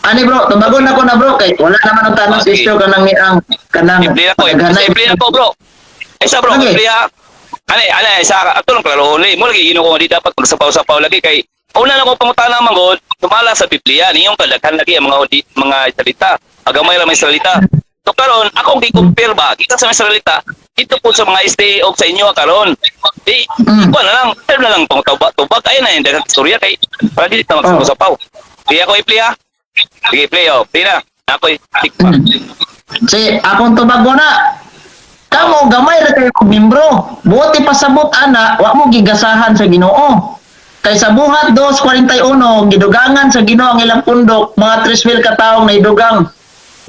B: Ani bro, tumagon ako na bro, kay wala naman ang tanong
A: Okay.
B: issue kanang kanang
A: Iplihan ko, iplihan ko bro. Isa bro,
B: Okay.
A: iplihan. Isa, ato lang klaro uli. Mo lagi gino ko di dapat magsapaw-sapaw lagi kay una na ko pangutana manggod, tumala sa Biblia niyong kadaghan lagi ang mga salita. Agamay lang may salita. So karon akong gi-compare ba kita sa mga salita ito po sa mga SDA o sa inyo karon. Di ko na lang, term na lang pangutubag ay na yung daghang istorya kay para di ta magsapaw-sapaw. Kaya ko ipliha. Sige, play oh. Play na. Ako tikpa.
B: Si akong tubago na. Kamo gamay ra kayo membro. Buti pasabot ana, wa mo gigasahan sa Ginoo. Kay sa buhat 2:41 gidugangan sa Ginoo ang ilang pundok, mga 3,000 ka tawo na idugang.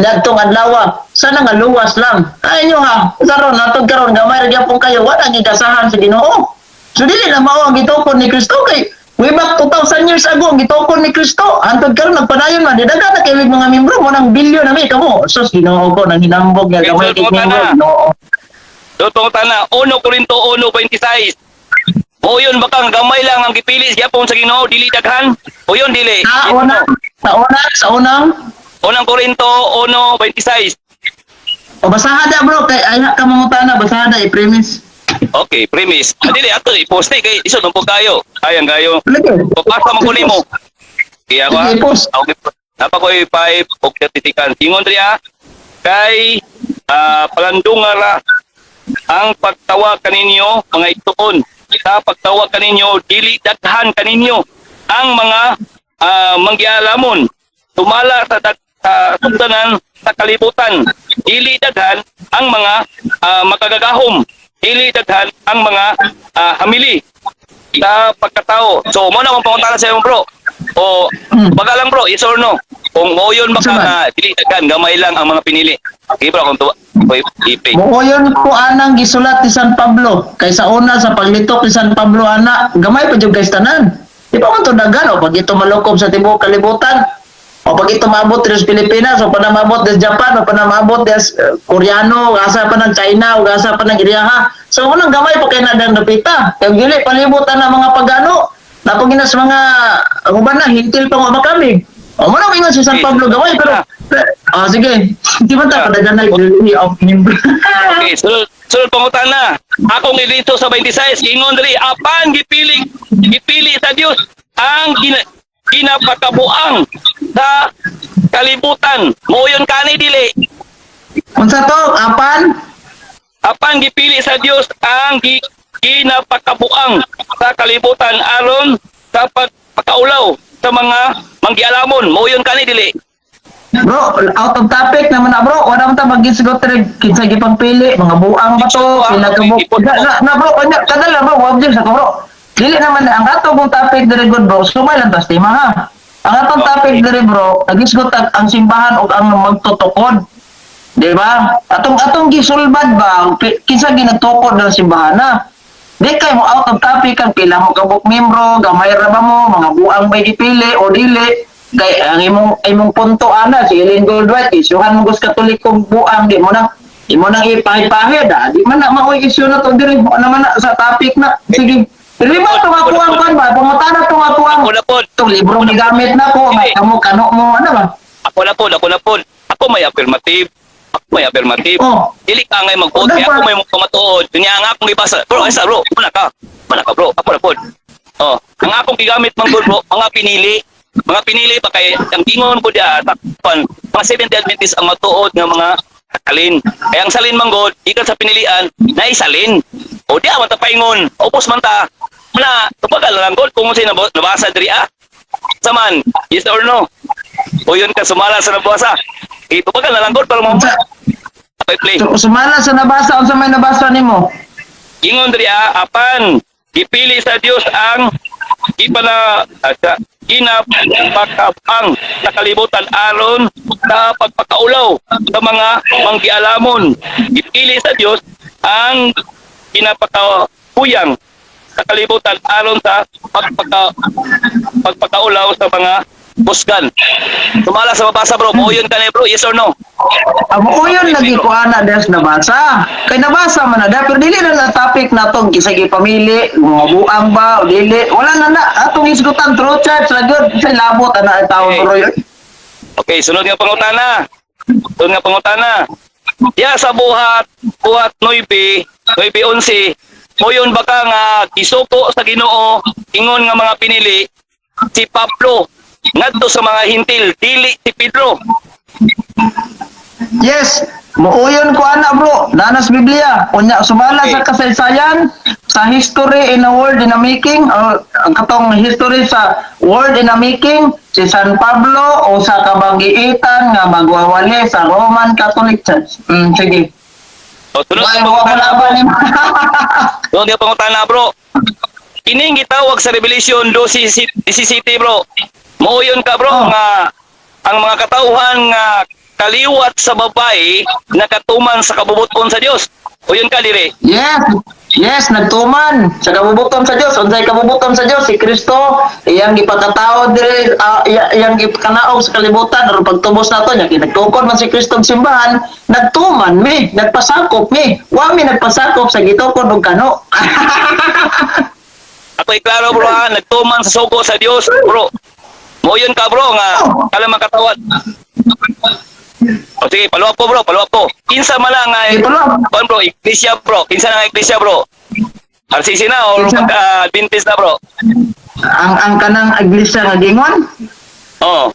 B: Dadtong adlaw, sana nga luwas lang. Ay nyo ha, karon natod karon gamay ra gyapon kayo, wala gigasahan sa Ginoo. So dili na mao ang gitukod ni Kristo kay way back 2,000 years ago ang gitukod ni Kristo. Antod karon nagpadayon man didaga na kay mga membro mo nang bilyon na mi kamo. Sus Ginoo ko nang hinambog nga gamay kay membro. Ginoo.
A: Dutong tana 1 Corinto 1:26. O yun bakang gamay lang ang gipili gyapon sa Ginoo dili daghan. O yun dili.
B: Sa unang
A: 1 Corinto 1:26.
B: o basahan da bro kay ay ka mangutana basahan da i-premise.
A: Okay, premise. Dili ato i-post kay isod man po kayo. Ayang gayo.
B: Lagi.
A: Papasa man ko nimo. Kaya ko.
B: Sige, post.
A: Okay. Napa ko i-pipe og certificate. Ingon riya kay palandungara ang pagtawag kaninyo mga ituon. Sa pagtawag kaninyo dili daghan kaninyo ang mga manggialamon. Tumala sa sa sugdanan sa kalibutan. Dili daghan ang mga makagagahom. Dili daghan ang mga hamili sa pagkatao. So mo na mong pangutana sa iyo, bro. O baga lang, bro, yes or no? Kung mo yun baka
B: Saman.
A: nga dili daghan, gamay lang ang mga pinili. Okay, bro, kung tuwa. Ipe.
B: Muoyon ko anang gisulat ni San Pablo. Kaysa una sa paglitok ni San Pablo ana, gamay pa jud guys tanan. Di ba man to dagan o pag ito malukob sa tibuok kalibutan? O pag ito maabot sa Pilipinas, o pa na maabot sa Japan, o pa na maabot sa Koreano, o asa pa ng China, o asa pa ng Iriyaha. So unang gamay pa kay nadang napita. Kaya gili palibutan ng mga pagano. Napaginas mga uban na hintil pa mga kami. O mo na ingon si San Pablo gamay pero sige. Di ba ta padagan na really of member.
A: Okay, sulod pangutana. Akong dito sa 26, ingon diri apan gipili sa Dios ang ginapakabuang sa kalibutan. Moyon kani dili.
B: Unsa to?
A: Apan gipili sa Dios ang ginapakabuang sa kalibutan aron sa pagpakaulaw sa mga manggialamon. Moyon kani dili.
B: Bro, out of topic naman na bro. Wala man ta mag-isigot kinsa gipang pili, mga buang ba to, sila ka mo. Na bro, kanya kadala bro, wag sa ka bro. Dili naman ang ato kong topic dire good bro. Sumay lang tas tema ha. Ang atong topic dire bro, nag-isigot ang simbahan o ang magtutukod. Di ba? Atong gisulbad ba kinsa ginagtukod ng simbahan na? Di kay mo out of topic ang pila mo kabuk membro, gamay ra ba mo, mga buang may gipili o dili. Kay ang imong punto ana si Ellen Goldwhite isyuhan mo gus katolikong buang di mo nang ipahid di man na maoy isyu na to diri mo naman na sa topic na sige dili mo to makuang kan ba pangutana to makuang
A: Ako na po.
B: to libro ni gamit na ko may kamo kano mo ano ba
A: Ako na po. Ako may affirmative.
B: Oh.
A: Dili ka ngay mag-vote, kaya ako may matuod. Kanya nga akong ibasa. Bro, isa bro, muna ka bro. Ako na po. Oh, ang akong gigamit man bro, mga pinili pa kay ang ingon ko dia takpan mga 70 Adventist ang matuod nga mga salin. Kaya ang salin man god ikan sa pinilian na isalin. O di man ta paingon, opos man ta. Muna tupagal lang god kung sino nabasa diri Saman, yes or no? O yun ka sumala sa nabasa. Tupagal na lang god para mo. Okay, play.
B: Sumala sa nabasa unsa may nabasa nimo
A: Ingon diri apan gipili sa Dios ang ginapakabang sa kalibutan aron sa pagpakaulaw sa mga manggialamon. Gipili sa Dios ang ginapakabuyang sa kalibutan aron sa pagpakaulaw sa mga busgan. Sumala sa mabasa bro, moyon ka na bro, yes or no?
B: Amo yun lagi ko ana des nabasa. Kay nabasa man na pero dili na topic natong kisay gipamili, mga buang ba o dili. Wala na atong isgutan through church ra gyud sa labot ana tawo
A: Okay.
B: bro yun.
A: Okay, sunod nga pangutana. Diya sa buhat 9:11, moyon baka nga gisuko sa Ginoo ingon nga mga pinili si Pablo ngadto sa mga hintil, dili si Pedro.
B: Yes, muuyon ko ana bro. Nanas Biblia. Unya sumala
A: Okay.
B: sa kasaysayan, sa history in a world in a making, ang katong history sa world in a making, si San Pablo o sa kabanggiitan nga magwawali sa Roman Catholic Church. Sige.
A: O, sunod
B: Ay,
A: nga pangutana bro.
B: ni
A: Sunod nga pangutana bro. Kining gitawag sa Revelation 12:17 bro. Muuyon ka bro
B: Oh.
A: nga ang mga katauhan nga kaliwat sa babae nakatuman sa kabubuton sa Dios. Uyon ka dire.
B: Yes, nagtuman sa kabubuton sa Dios. Unsay kabubuton sa Dios si Kristo, iyang gipakatao dire, iyang gipakanaog sa kalibutan aron pagtubos nato nya kinagtukod man si Kristo og simbahan, nagtuman mi, nagpasakop mi. Wa mi nagpasakop sa gitukod og kano.
A: Ako iklaro bro ha, nagtuman sa sugo sa Dios bro. Muuyon ka bro nga kala makatawad. O sige, paluwap ko. Kinsa man lang nga
B: Paluwap.
A: kuan bro, iglesia bro. Kinsa na nga iglesia bro? RCC na o
B: Kinsa?
A: Adventist na bro?
B: ang kanang iglesia nga gingon,
A: Oh.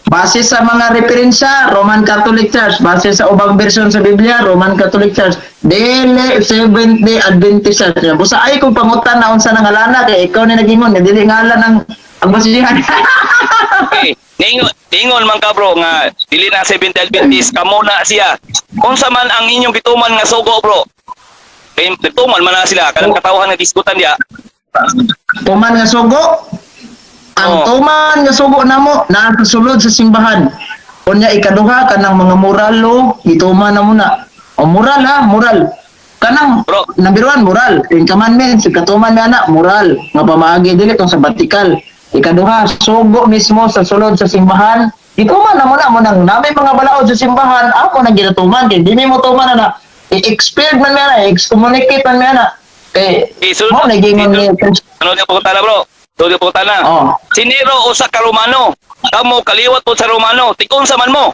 B: base sa mga referensya, Roman Catholic Church. Base sa ubang version sa Biblia, Roman Catholic Church. Dili Seventh-day Adventist Church. Busa ay kung pangutan na unsa nang ngalana kay ikaw ni nagingon, dili ngalan ang basihan.
A: Okay. Ingon man ka bro nga dili na 70 Adventist kamo na siya. Unsa man ang inyong gituman nga sugo bro? Kay nagtuman man na sila kanang katawhan nga diskutan diya.
B: Tuman nga sugo. Ang
A: Oo.
B: tuman nga sugo namo nakasulod sa simbahan. Unya ikaduha kanang mga moral lo, ituman na muna. O moral ha, moral. Kanang
A: Bro.
B: number 1 moral, yung commandments, ikatuman na na moral, nga pamaagi dili tong sabbatical. Ikaduha, sugo mismo sa sulod sa simbahan. Ituman na muna mo nang namin mga balaod sa simbahan, ako na ginatuman kay dili mo tuman na i-expelled man na, excommunicate man na. Kay
A: Sunod
B: mo naging
A: ano di po na bro? Sunod po na.
B: Oh.
A: Si Nero usa ka Romano. Kamo kaliwat po sa Romano. Tikon sa man mo.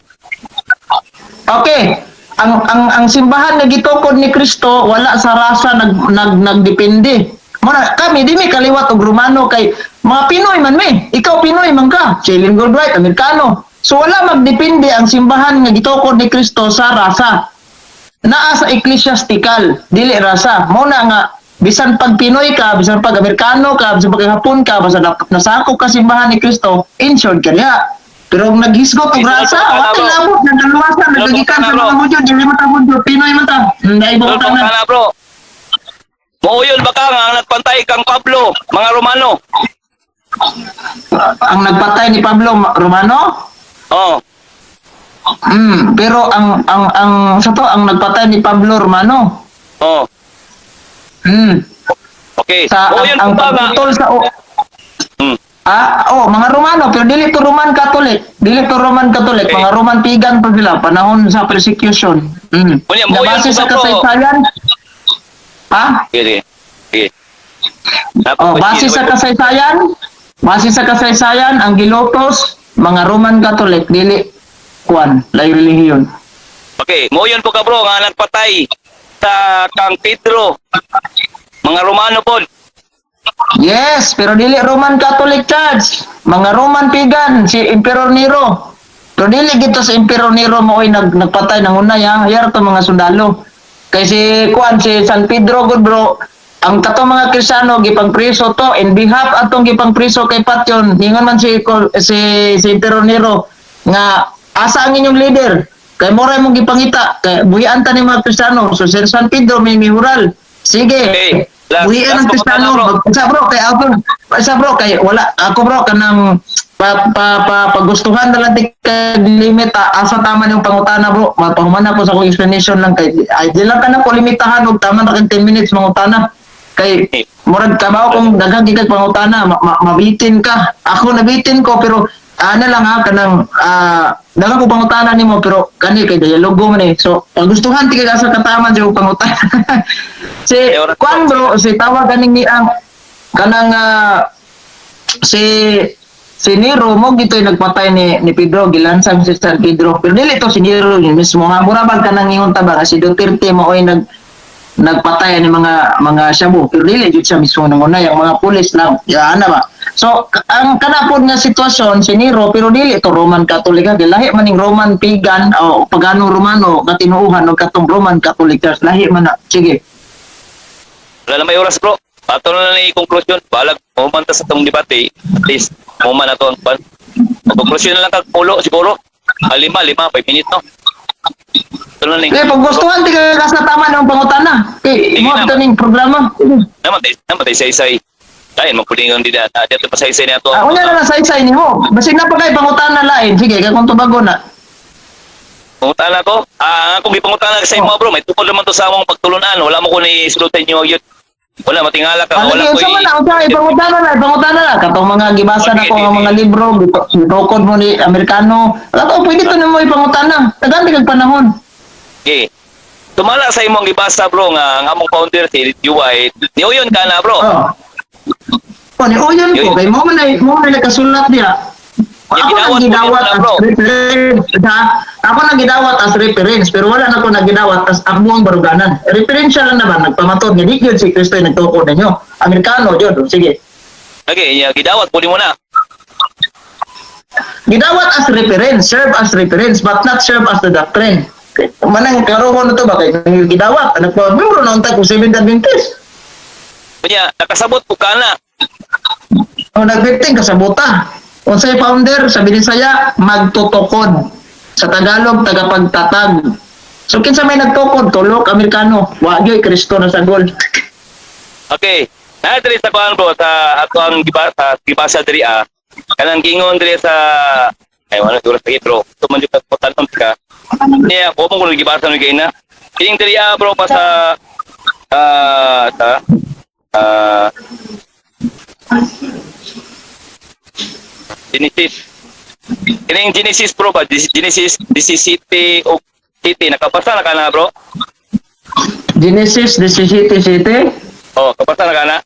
B: Okay. Ang simbahan nga gitukod ni Kristo wala sa rasa nagdepende. Muna kami di may kaliwat og Romano kay mga Pinoy man mi. Ikaw Pinoy man ka. Chilean Goldright, Amerikano. So wala magdepende ang simbahan nga gitukod ni Kristo sa rasa. Naa sa ecclesiastical, dili rasa. Muna nga bisan pag Pinoy ka, bisan pag Amerikano ka, bisan pag Hapon ka, basta nasakop ka simbahan ni Kristo, insured ka niya. Pero kung naghisgot og rasa, wala labot, nagdaluwasan, nagagikan sa mga mudyo, dili mo ta mudyo, Pinoy man ta. Dahil ba
A: Sunod
B: ta
A: na bro. Muuyon ba ka nga nagpantay kang Pablo, mga Romano?
B: ang nagpatay ni Pablo Romano?
A: Oh.
B: Pero ang sa to ang nagpatay ni Pablo Romano.
A: Oh. Okay.
B: Sa
A: Muuyon
B: ang
A: po ba nga?
B: pagtutol sa
A: Hmm.
B: mga Romano, pero dili to Roman Catholic. Dili to Roman Catholic,
A: Okay.
B: mga Roman pagan to sila panahon sa persecution.
A: Kunya, mo
B: Nabase
A: yun
B: sa
A: po ba, bro?
B: kasaysayan. Ha?
A: Sige. Sige.
B: Base sa kasaysayan, ang gilotos mga Roman Catholic dili kuan, lay relihiyon.
A: Okay, muuyon po ka bro nga nagpatay sa kang Pedro. Mga Romano po.
B: Yes, pero dili Roman Catholic Church. Mga Roman pagan, si Emperor Nero. Pero dili gito sa Emperor Nero mo nagpatay ng unay ha. Hayar to mga sundalo. Kay si San Pedro good bro. Ang katong mga Kristiyano gipang priso to in behalf atong gipang priso kay Patyon. Ningon man si Emperor Nero nga asa ang inyong leader. Kay moray mong gipangita kay buhian ta ni mga Kristiyano. So si San Pedro may mihural. Sige.
A: Okay.
B: Buhian ang Kristiyano. Sa bro kay wala ako bro kanang pagustuhan na lang kay limit asa tama yung pangutana bro. Mapahuman ako sa akong explanation lang kay ay di lang ka na ko limitahan og tama na kay 10 minutes mangutana. Kay murag kabaw kung daghang gigag pangutana mabitin ka. Ako nabitin ko pero ano lang ha kanang daghang ko pangutana nimo pero kani kay dialogo man eh. So pagustuhan ti kay asa kataman sa pangutana. Si Juan bro, si tawag ganing ni ang kanang si Nero mo gito'y nagpatay ni Pedro, gilansang si San Pedro. Pero dili to si Nero yun mismo nga murabag kanang ingon ta ba si Duterte mo oy nagpatay ni mga shabu. Pero dili jud siya mismo nang una yung mga pulis lang. Ana ba? So ang kanapod nga sitwasyon si Nero pero dili to Roman Catholic ha. Lahi man ning Roman pagan o paganong Romano katinuuhan og katong Roman Catholic Church. Lahi man na. Sige.
A: Wala na may oras bro. Ato na lang i-conclusion. Balag, umanta sa itong debate. At least, umman na ito. Conclusion na lang kag-pulo siguro. 5 minutes no. Ito na lang.
B: Kaya pag gustuhan, di ka sa tama ng pangutana.
A: Sige
B: Okay, mo
A: na.
B: ito ning programa.
A: Namatay say-say. Dahil magpulingon din na. Dito pa say-say na ito.
B: Una na lang sa ni mo. Basig na pa kayo pangutana lain. Sige, kaya kung tubago na.
A: Pangutana ko? Kung di pangutana sa mga bro, may tukod naman to sa among pagtulunan. Wala mo ko ni sulutan nyo yun. Wala, matingala ka.
B: Ano
A: Wala
B: yun
A: ko
B: sa mana? Okay, pangutana na. Katong mga gibasa na ko ng mga libro, bitokod mo ni Amerikano. Kato, pwede to na mo ipangutana. Taganti kag panahon.
A: Okay. Tumala sa imong ibasa bro nga ang among founder si UI. Niuyon ka na bro.
B: Oh. O, ni Oyan ko. Kay mo man na kasulat niya.
A: Yung
B: Ako
A: ginawat
B: nang
A: mo
B: gidawat
A: yun na,
B: as
A: bro.
B: reference. Ha? Ako nang gidawat as reference. Pero wala na ko nagidawat as akbuang baruganan. Referensya lang naman. Nagpamatod. Hindi yun si Kristo yung nagtukod ninyo. Amerikano yun. Sige.
A: Okay, gidawat puli mo na.
B: Gidawat as reference. Serve as reference. But not serve as the doctrine. Okay. Manang karoon na to ba? Kaya gidawat. Nagpamembro na untag kung 7 Adventist.
A: Kanya, nakasabot po ka na.
B: O nag-15 ka sa buta. Unsay founder sa Binisaya magtutukod. Sa Tagalog tagapagtatag. So kinsa may nagtukod tulok Amerikano, wa gyud Kristo na sagol.
A: Okay. Na diri sa kuan bro sa ato ang gibasa diri kanang gingon diri sa ay wala duro sa bro. Tuman jud ko tanong ka. Niya ko mo gibasa ni na. Kining diri bro pa sa Genesis. Kining Genesis bro ba? Genesis 17 o city nakapasa na kana bro?
B: Genesis 17:7.
A: Oh, kapasa na kana?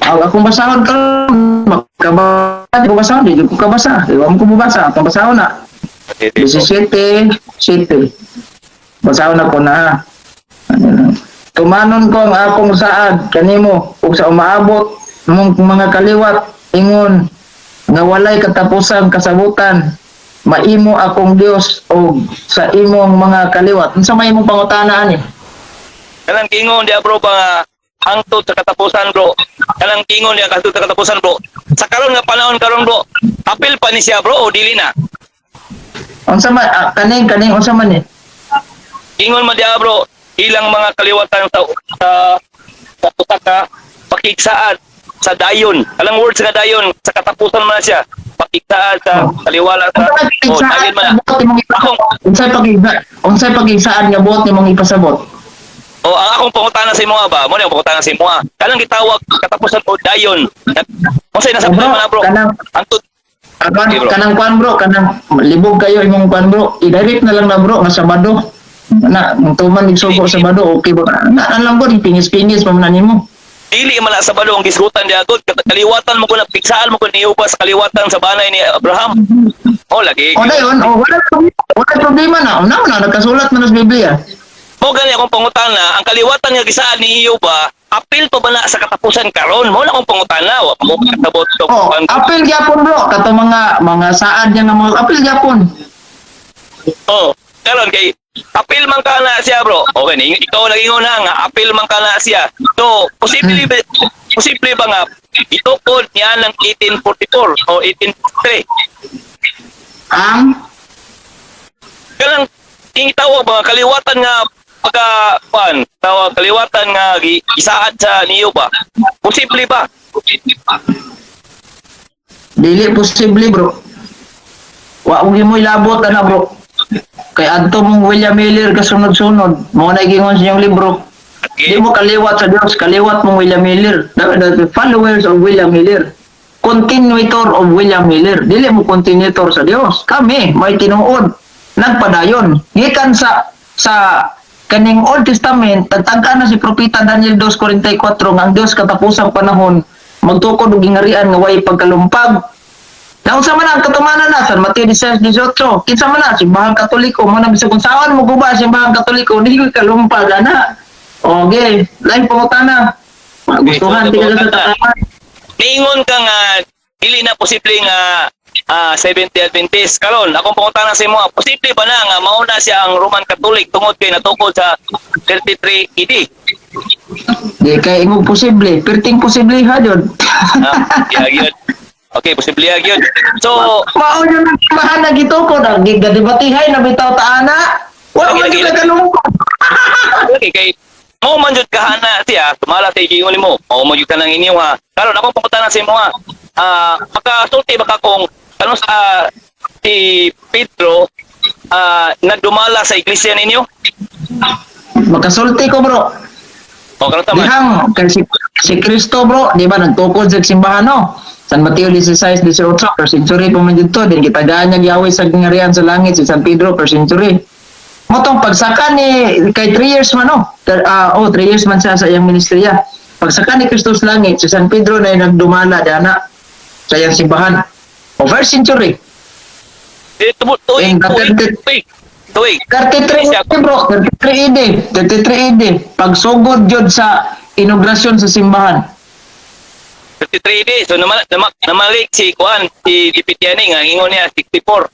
B: Akong basahon ka makabasa, di ko basahon, di ko kabasa. Iwan ko mabasa, pabasahon na. 17:7. Basahon ako na. Tumanon ko ang akong saad kanimo ug sa umaabot mong mga kaliwat ingon nga walay katapusan kasabutan maimo akong Dios o sa imong mga kaliwat. Unsa may imong pangutana ani?
A: Kanang kingon dia bro ba hangtod sa katapusan bro. Kanang kingon dia hangtod sa katapusan bro. Sa karon nga panahon karon bro, apil pa ni siya bro o dili na?
B: Unsa man kaning unsa man ni?
A: Kingon man dia bro, ilang mga kaliwatan sa utak ka pakigsaad sa dayon. Alang words nga dayon sa katapusan man na siya. Pakigsaad sa kaliwala sa dayon man na.
B: Unsay pagigsaad nga buot nimong ipasabot?
A: O ang akong pangutana sa imo ba? Mo ni ang pangutana sa imo. Kanang gitawag katapusan o dayon. Unsay nasa
B: Bro,
A: man na bro? Hangtod Okay, bro.
B: Kanang kwan bro, kanang libog kayo imong kwan bro. I-direct na lang na bro nga Sabado. Na, tuman igsugo Sabado, okay ba? Na lang bro, pingis-pingis pa man nimo.
A: dili man na sa balo ang gisgutan di agod kaliwatan mo ko na piksaan mo ko ni Uba sa kaliwatan sa banay ni Abraham. Oh lagi.
B: O dayon, wala problema na. Una na nagkasulat man sa Biblia.
A: Mo gani akong pangutana, ang kaliwatan nga gisaan ni Uba, apil pa ba na sa katapusan karon? Mo na akong pangutana, wa mo katabot to.
B: Oh, apil gyapon bro, kato mga saad niya nga mga apil gyapon.
A: Oh, karon kay apil man ka na siya bro. Okay, ikaw nagingon na nga apil man ka na siya. So, posible ba nga itukod niya ng 1844 o 1843?
B: Ang
A: Kanang tawag ba kaliwatan nga tawag kaliwatan nga isaad sa niyo ba? Posible ba?
B: dili posible bro. Wa ugi mo ilabot na bro. Kay adto mong William Miller kasunod-sunod, mo na gingon sa iyong libro.
A: Okay.
B: Di mo kaliwat sa Dios, kaliwat mong William Miller. The followers of William Miller. Continuator of William Miller. Dili mo continuator sa Dios. Kami may tinuod, nagpadayon. Gikan sa kaning Old Testament, tagtagka na si propeta Daniel 2:44 nga ang Dios katapusang panahon magtukod og gingarian nga way pagkalumpag. Naunsa man ang katumanan na sa Mateo 16:18. Kinsa man na simbahang Katoliko mo na bisag unsaon mo guba simbahang Katoliko dili kalumpag ana. Okay, lain pangutana. Magustuhan tingala sa takaman.
A: Niingon ka nga dili na posible nga 70 Adventist karon akong pangutana sa imo posible ba na nga mauna siya ang Roman Catholic tungod kay natukod sa 33 AD?
B: Di kay imo posible, perting posible ha jud.
A: Gyud. Okay, posible gyud. So,
B: Mao yun ang mahana gitukod ang gigadebatihay na bitaw ta ana. Wa man gyud kalungkot.
A: okay kay mo man jud kahana siya tumala sa igingon nimo. Mao mo jud kanang inyo ha. Karon akong pangutana sa imo ha. Makasulti baka kung ano sa si Pedro nagdumala sa iglesia ninyo?
B: Makasulti ko bro.
A: O karon tama.
B: Dihang kay si Kristo bro, di ba nagtukod sa simbahan no? San Mateo 16:18 per century pa man dito din kita niya Yahweh sa gingarian sa langit si San Pedro per century. Motong pagsaka ni kay 3 years man no. 3 years man siya sa iyang ministeriya. Pagsaka ni Kristo sa langit si San Pedro na nagdumala dana sa iyang simbahan. O first century.
A: Tuig.
B: 33 bro, 33 AD. Pagsugod jud sa inaugurasyon sa simbahan.
A: 33 days. So namalik si Kuan, si Dipitiani nga ingon niya 64.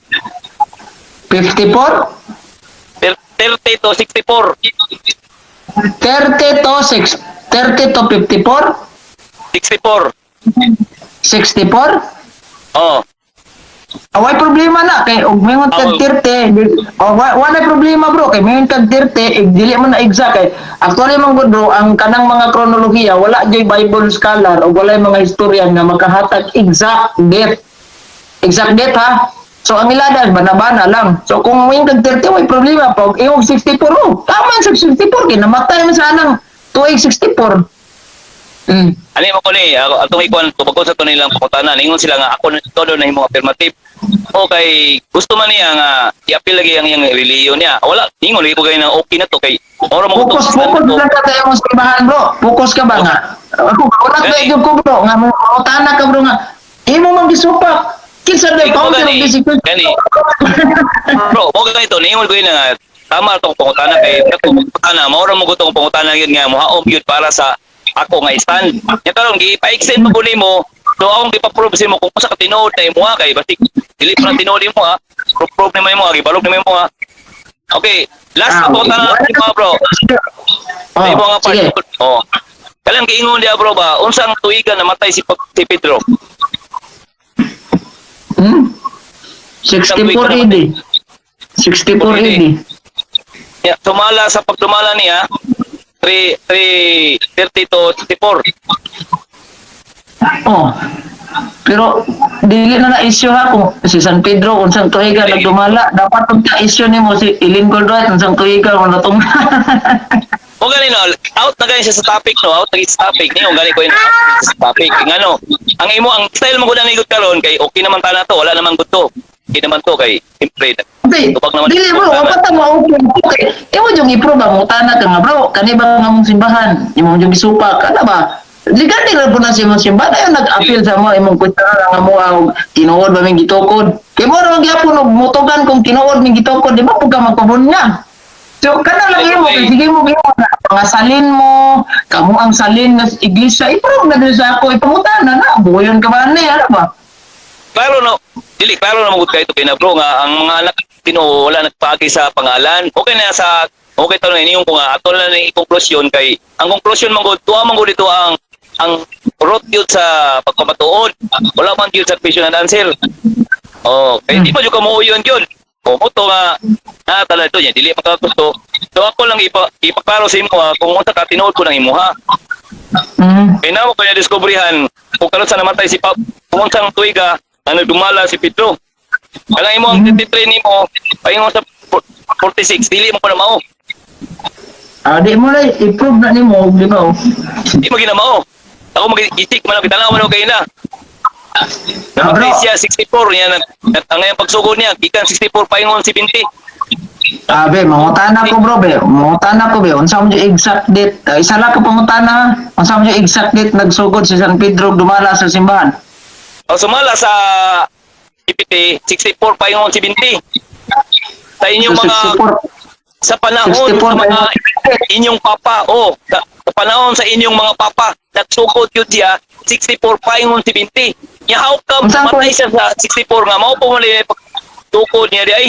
B: 54?
A: 30 to 64.
B: 30 to 54?
A: 64.
B: 64?
A: Oh,
B: Away problema na kay og mingon kag
A: Oo.
B: 30. Wala problema bro kay mingon kag 30 dili man na exact kay actually man gud bro ang kanang mga kronolohiya wala jay Bible scholar o wala mga historian nga makahatag exact date ha. So ang ilada bana-bana lang. So kung mingon kag 30 way problema pag iyong 64 oh, tama sa 64 kay namatay man sa anang tuig 64.
A: ani mo ko ni atong ikuan tubag sa to nilang pangutana ningon sila nga ako todo na himo affirmative. Okay, gusto man niya nga i-appeal lagi ang iyang reliyon niya. Wala, ningon lagi ko kay na okay na to kay ora mo
B: Focus lang ka tayo mong simbahan bro. Focus ka ba nga? Ako, wala
A: Gani.
B: ka igod ko bro. Nga mo, tana ka bro nga. Imo mang gisupak. Kinsa na
A: Ikaw
B: ikaw
A: gani,
B: pero gisikot.
A: gani. Bro, mo ganito ningon ko yun nga tama tong pangutana kay ako pangutana, mao ra mo gutong pangutana yun nga mohaom yun para sa ako nga stand. Nya karon gi-pa-extend mo guni mo. So akong gipa-prove sa mo kung sa katinood na imo kay basi dili pa na tinuod mo ha. Problem mo gibalog na mo ha. Okay, last na pangutana mo bro. Sa imo nga part.
B: sige.
A: Oh. Kalang giingon dia bro ba unsang tuiga namatay si Pedro?
B: 64 AD. 64 AD.
A: Yeah, tumala sa pagtumala niya 330 to 64.
B: Oh. Pero dili na issue ha kung si San Pedro unsang tuiga nagdumala dapat pag issue nimo si Ilin Goldwright unsang tuiga mo natong
A: O gani no, out na gani siya sa topic no, out na sa topic niyo gani ko yun sa topic. Ngano, ang imo ang style mo gud ang igot karon kay okay naman ta na to, wala namang gusto. Okay naman to kay siyempre.
B: Okay.
A: Tupag naman.
B: Dili bro, wapat ta mo okay. Imo yung i-prove mo tana ka nga bro, kani ba nga mong simbahan? Imo yung gisupak, kana ba? Ligan nila po na si mong simbahan ayo nag-appeal sa mo imong kutsara nga mo ang tinuod ba ming gitukod. Kay mo ra gyapon og mutugan kung tinuod ming gitukod, di ba pug ka magpabun niya? So kana lang imo kay sige mo gyud na mga salin mo, kamo ang salin nga iglesia i-prove na dili sa ako ipamutana na buyon ka ba ni ano ba?
A: Klaro no, dili klaro na magud kay to kay na bro nga ang mga anak Ginoo wala nagpagi sa pangalan. Okay na sa okay to na iniyong ko nga atol na ni konklusyon kay ang konklusyon man gud tuwa man gud dito ang root yun sa pagpamatuod. Wala man yun sa question and answer. Oh, kaya di pa yung kamuuyon yun. O, muto nga, tala ito niya, dili makatuto. So ako lang ipaklaro sa imo kung unsa ka tinuod ko ng imo ha. Kaya na mo kaya diskubrihan kung karon sa namatay si Pap, kung unsang tuiga na nagdumala si Pedro. Kaya imo ang 33 nimo, paingon sa 46, dili mo pa na mao.
B: Di mo na i-prove na nimo, di ba?
A: Di mo ginamao. Ako mag-itik man ang kitanaw man kayo na. Namatay
B: bro.
A: siya 64 niya ang ngayong pagsugod niya gikan 64 paingon 70.
B: Be, mangutana ko bro, be. Mangutana ko, be. Unsa mo yung exact date? Isa lang ka pangutana. Unsa mo yung exact date nagsugod si San Pedro dumala sa simbahan?
A: O sumala sa GPT 64 paingon 70. Sa inyong mga
B: 64.
A: sa panahon
B: 64
A: sa mga
B: paingon
A: inyong papa sa panahon sa inyong mga papa nagsugod yun siya 64 paingon 70. Nya how come
B: Unsang
A: matay siya sa 64 nga mao po mali tukod niya di ay.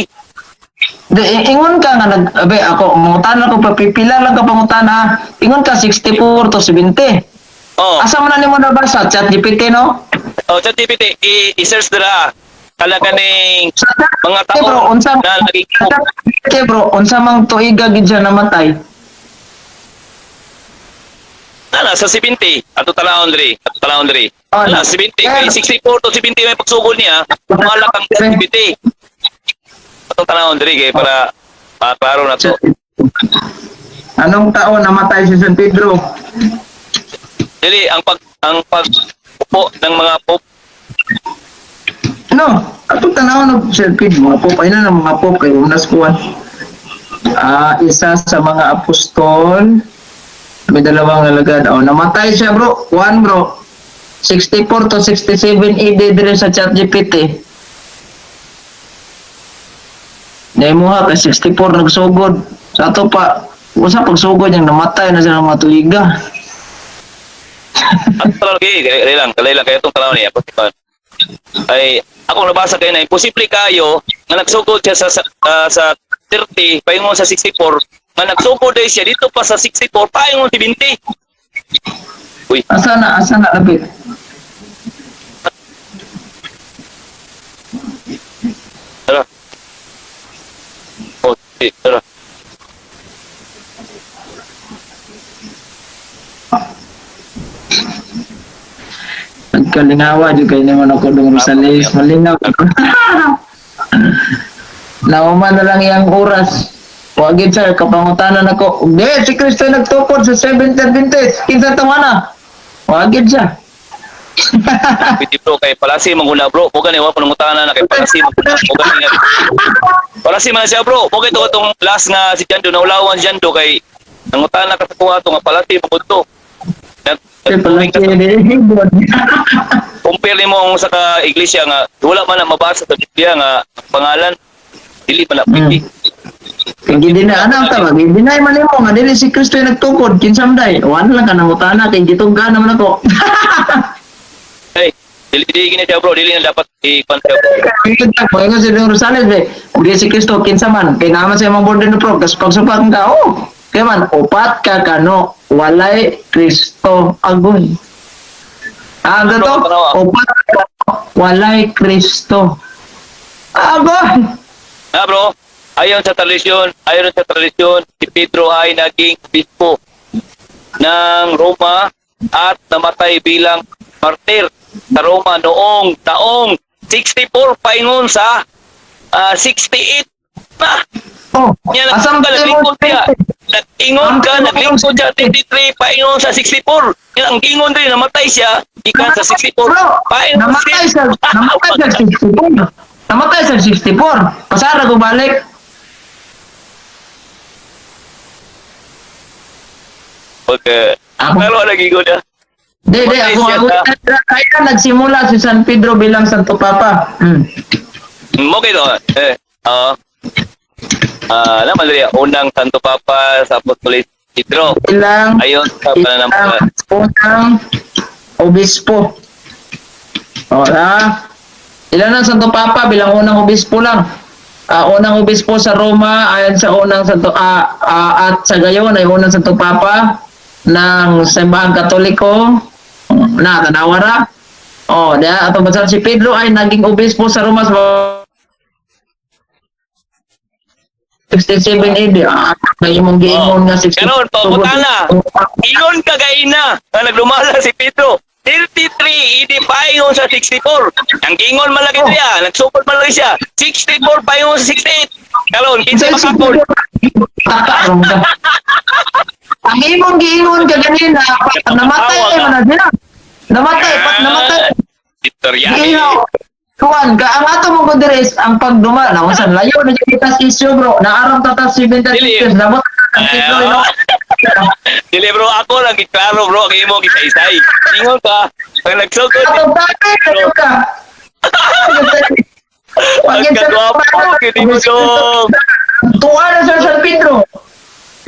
B: De, ingon ka nga be, ako, mangutana ko, papipila lang ka pangutana. Ingon ka, 64 to 70.
A: Oh.
B: Asa mo na nimo nabasa? Chat GPT, no?
A: Oh, sa GPT i-search dira kala kaning mga
B: Okay, bro,
A: tao
B: unsa
A: na naging
B: okay, bro, unsa mang tuiga gid siya namatay?
A: sa 70 ato talahon diri
B: Oh,
A: Ala, 70 kay 64 to 70 may pagsugod niya malak ang 70 ato talahon diri kay para klaro na to.
B: Anong taon namatay si San Pedro?
A: Dili ang pag upo ng mga pop
B: No, atong tanawon og San Pedro, mga pop, ay na ng mga pop kay unas kuan. Isa sa mga apostol, may dalawang alagad. Oh, namatay siya bro. One bro. 64 to 67 AD dire sa ChatGPT. Naimuha kay 64 nagsugod. Sa ato pa, usa pagsugod yung namatay na sila mga tuliga.
A: at talaga kalay lang kaya itong talahon niya ay ako nabasa kayo na imposible kayo nga nagsugod siya sa 30 paingon sa 64 nga nagsugod day siya dito pa sa 64 paingon 70. Uy,
B: Asa na labit?
A: Tara. Okay, tara.
B: Nagkalingawa jud kay naman ako dong Rosales, malingaw. Nauman na lang iyang oras. Wagid sir, kapangutanan ako. Di, si Kristo nagtukod sa 7th Adventist. Kinsa tawana? Wagid siya.
A: Piti bro, kay palasi manguna bro. Huwag gani, huwag panungutanan na kay palasi manguna. Huwag gani nga. Palasi man siya bro. Huwag ito itong last nga si Jando, naulawan si Jando kay nangutanan na katakuha ito nga palasi manguna.
B: Kasi palagi din.
A: Compare mo ang sa iglesia nga wala man na mabasa sa Biblia nga pangalan dili man na pwede.
B: Kaya hindi na anak tawag. Hindi na man mo nga dili si Kristo yung nagtukod. Kinsamday. Wala lang ka nangutana. Kaya gitungga naman ako.
A: Hey, dili gini siya bro, dili na dapat i-consider.
B: Kaya nga si Dong Rosales, hindi si Kristo, kinsa man. Kaya nga man sa mga board na pro. Kasi pagsupak ka, kaya man, upat ka kano, walay Kristo agoy. Gato, upat ka, walay Kristo agoy.
A: Bro, ayon sa tradisyon, si Pedro ay naging bispo ng Roma at namatay bilang martir sa Roma noong taong 64 paingon sa 68 na. Yan
B: Asam
A: ka, naglingkod siya. Nag-ingon ka, naglingkod siya 33 paingon sa 64. Yan ang gingon din, namatay siya, ikan sa 64. Paingon
B: Namatay sa 64. Namatay sa 64. Pasara ko balik.
A: Okay. Pero lagi ko na.
B: Di, ako kaya nagsimula si San Pedro bilang Santo Papa.
A: Okay to. Naman rin, unang Santo Papa sa Apostolis Pedro.
B: Ilang
A: Ayon sa
B: unang obispo. Ilan ang Santo Papa bilang unang obispo lang. Unang obispo sa Roma ayon sa unang Santo at sa gayon ay unang Santo Papa ng Simbahan Katoliko na tanawara. Ato basta si Pedro ay naging obispo sa Roma sa 67 AD. May imong giingon nga 67.
A: Karon, pabutana. Ingon kagaina na naglumala si Pedro. 33, hindi paingon sa 64. Ang gingon malaki siya, nagsupot malaki siya. 64 paingon sa 68. Karon, kinsa makapol.
B: Ang imong giingon ka ganina, namatay man na sila. Namatay.
A: Istorya.
B: Kuan, ang ato mo kudiris ang pagduma na usan layo na kita issue bro. Naaram tata 70 years nabot ang titulo no.
A: Dili bro, ako lang giklaro bro, kay mo gisa-isay. Ingon ka, pag nagsugod.
B: Atong tatay kayo ka.
A: Pagkagwapo, kini mo dong.
B: Tuwa na sa San Pedro.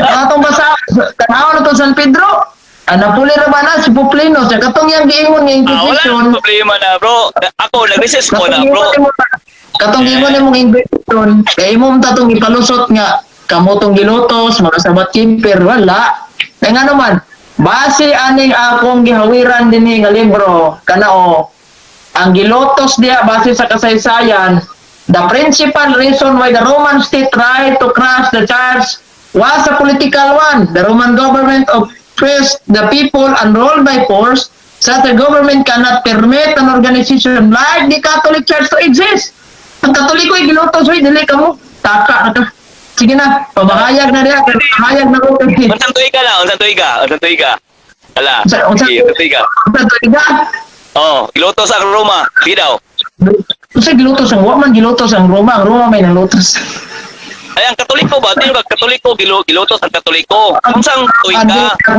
B: Atong basa, tanaw na to San Pedro. Napuli na ba na si Poplino? Sa katong yung giingon ng Inquisition.
A: Wala problema na bro. Ako, nag-recess ko na bro.
B: Katong giingon mong Inquisition, kaya mo tatong ipalusot nga, kamotong gilutos, mga sabat kimper, wala. Kaya nga naman, base aning akong gihawiran din nga libro, kanao, ang gilutos diya, base sa kasaysayan, the principal reason why the Roman state tried to crush the church was a political one. The Roman government oppressed the people and ruled by force, such a government cannot permit an organization like the Catholic Church to exist. Ang Katoliko ay gilutos, dili ka mo. Taka na ka. Sige na, pabahayag na diya. Pabahayag na ko.
A: Unsang tuig ka? Ala, sige, unsang tuig ka? Gilutos ang Roma. Di daw.
B: Kasi gilutos ang Roma, gilutos ang Roma. Ang Roma may nalutos.
A: Ay, ang Katoliko ba? Di ba Katoliko, gilutos ang Katoliko. Unsang tuig ka?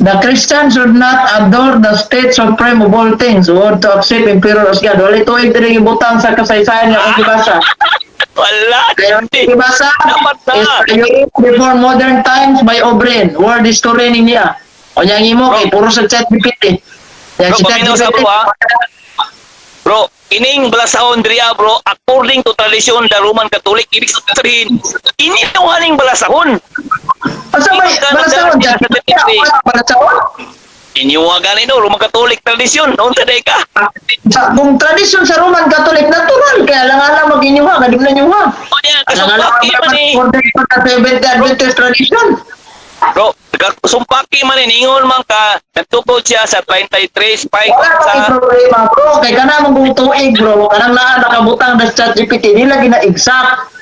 B: The Christians should not adore the state supreme of all things or to accept emperor as God. Wala ito ay ibutang sa kasaysayan niya ang ibasa.
A: Wala.
B: Kaya ang ibasa is created before modern times by O'Brien. Word history niya. O niyang imo, kay puro sa chat GPT.
A: Bro, paminaw sa bro ha? Bro, ining balasahon diriya bro, according to tradition the Roman Catholic, ibig sabihin, ininuhaning balasahon.
B: Asa may balasahon dyan? Balasahon?
A: Inyuha gani no, Roman Catholic tradisyon. Noon taday ka.
B: Kung tradisyon sa Roman Catholic, natural. Kaya lang mag-inyuha, kadim na inyuha.
A: O niya,
B: Alang-alang
A: kasumpaki man ni.
B: Seventh Adventist tradition.
A: Bro, kasumpaki man ni. Ingon man ka, nagtukod siya sa 23 spike
B: Wala pa
A: sa...
B: problema, bro. Kaya ka naman kung tuig, bro. Kanang nakabutang na chat GPT, di lagi na exact.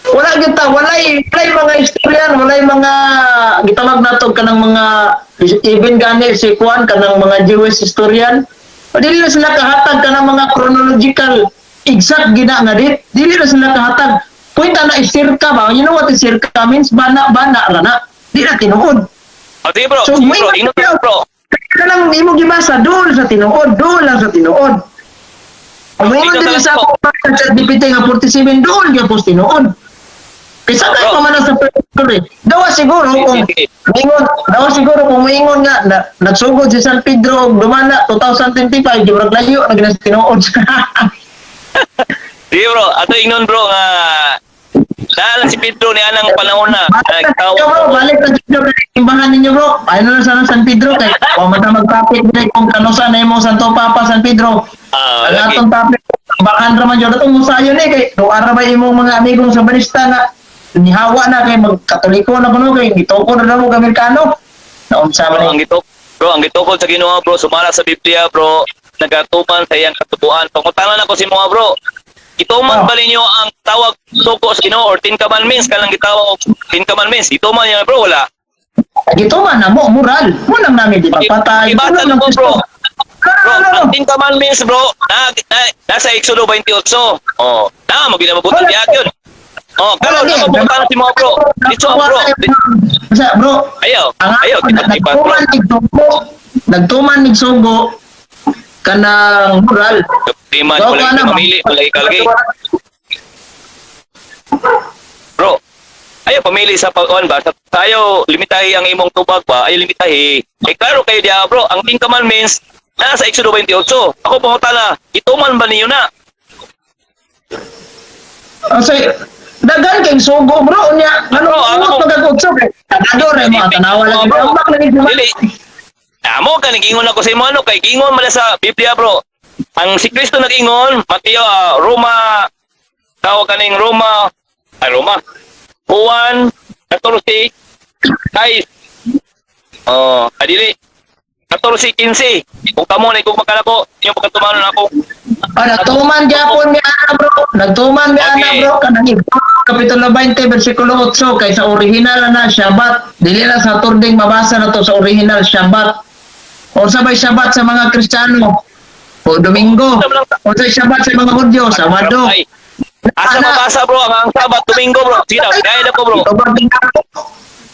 B: Wala kita, walay mga historian, walay mga gitawag nato kanang mga even gani si Juan kanang mga Jewish historian. Dili na sila kahatag kanang mga chronological exact gina nga dili na sila kahatag. Kuwenta na isirka ba? You know what isirka means? Bana ra na. Di na tinuod.
A: O di bro,
B: So,
A: bro,
B: may
A: ingon ka bro.
B: Kanang imo gibasa doon sa tinuod, doon lang sa tinuod. Ang
A: Ikaw
B: mga din
A: talaga
B: sa
A: po.
B: akong chat GPT nga 47 doon gyapon tinuod. Kaysa kayo
A: Bro.
B: pamanas sa pagkakuri. Dawa siguro kung
A: Sige.
B: maingon nga na, nagsugod si San Pedro dumana 2025 di ba layo nagnas tinuod.
A: Di bro, ato ingnon bro nga dahil si Pedro ni anang panahon na
B: Balik na dito imbahan ninyo bro. Ano na sana San Pedro kay o mata magtapik din kung kanusa na imo Santo Papa San Pedro. Ang
A: lagi.
B: atong topic bakan ra man jud atong musayo ni kay duara ba imong mga amigong sa Banista nga nihawa na kay magkatoliko na kuno kay gitoko na mo Amerikano. Naunsa
A: Bro,
B: man
A: ang gitukod sa Ginoo bro, sumala sa Biblia bro, nagatuman sa iyang katubuan. Pangutanan ako si mga bro. Ituman ba ninyo ang tawag suko sa Ginoo or 10 commandments kanang gitawag og 10 commandments? Ituman niya bro wala.
B: Gito man na mo moral. Mo nang namin di magpatay.
A: Ibatan mo bro. Bro,
B: Ano?
A: ang 10 commandments bro, nasa Exodo 28. Oh, mo ginabutan diya yun. Oh, pero napabutan si mga bro. Dito bro.
B: Bro,
A: Ayaw.
B: ang
A: Ayaw kita tipan bro.
B: nagtuman nig sugo kanang moral.
A: Di man
B: Bro,
A: wala
B: ano,
A: pamili, wala ikalagay. Bro, ayaw pamili sa pag-on ba? Ayaw limitahi ang imong tubag ba? Ayaw limitahi. Eh klaro kayo diya bro, ang 10 commandments nasa Exodo 28. Ako pangutana, ituman ba niyo na?
B: Kasi dagan kay sugo bro nya ano
A: Bro,
B: ano
A: ako-
B: pagkakutso kay tanador mo tanawa lagi
A: Bro,
B: bro lagi
A: dili. Amo ka gingon ako sa imo ano kay gingon man sa Biblia bro. Ang si Kristo nag-ingon, Mateo Roma tawag kaning Roma Juan 14 guys. Oh, adili 14:15. Kung kamo na kung makalako, yung pagkatumanon ako.
B: nagtuman gyapon ni ana bro nagtuman ni ana
A: Okay.
B: bro kanang kapitulo 20 bersikulo 8 kay sa original na Shabbat dili na sa turding mabasa na to sa original Shabbat o sabay Shabbat sa mga Kristiyano o Domingo o sa Shabbat sa mga Hudyo Sabado.
A: Ay, asa mabasa bro ang Sabat Domingo bro. Sino? Dahil ako bro.
B: Ito ba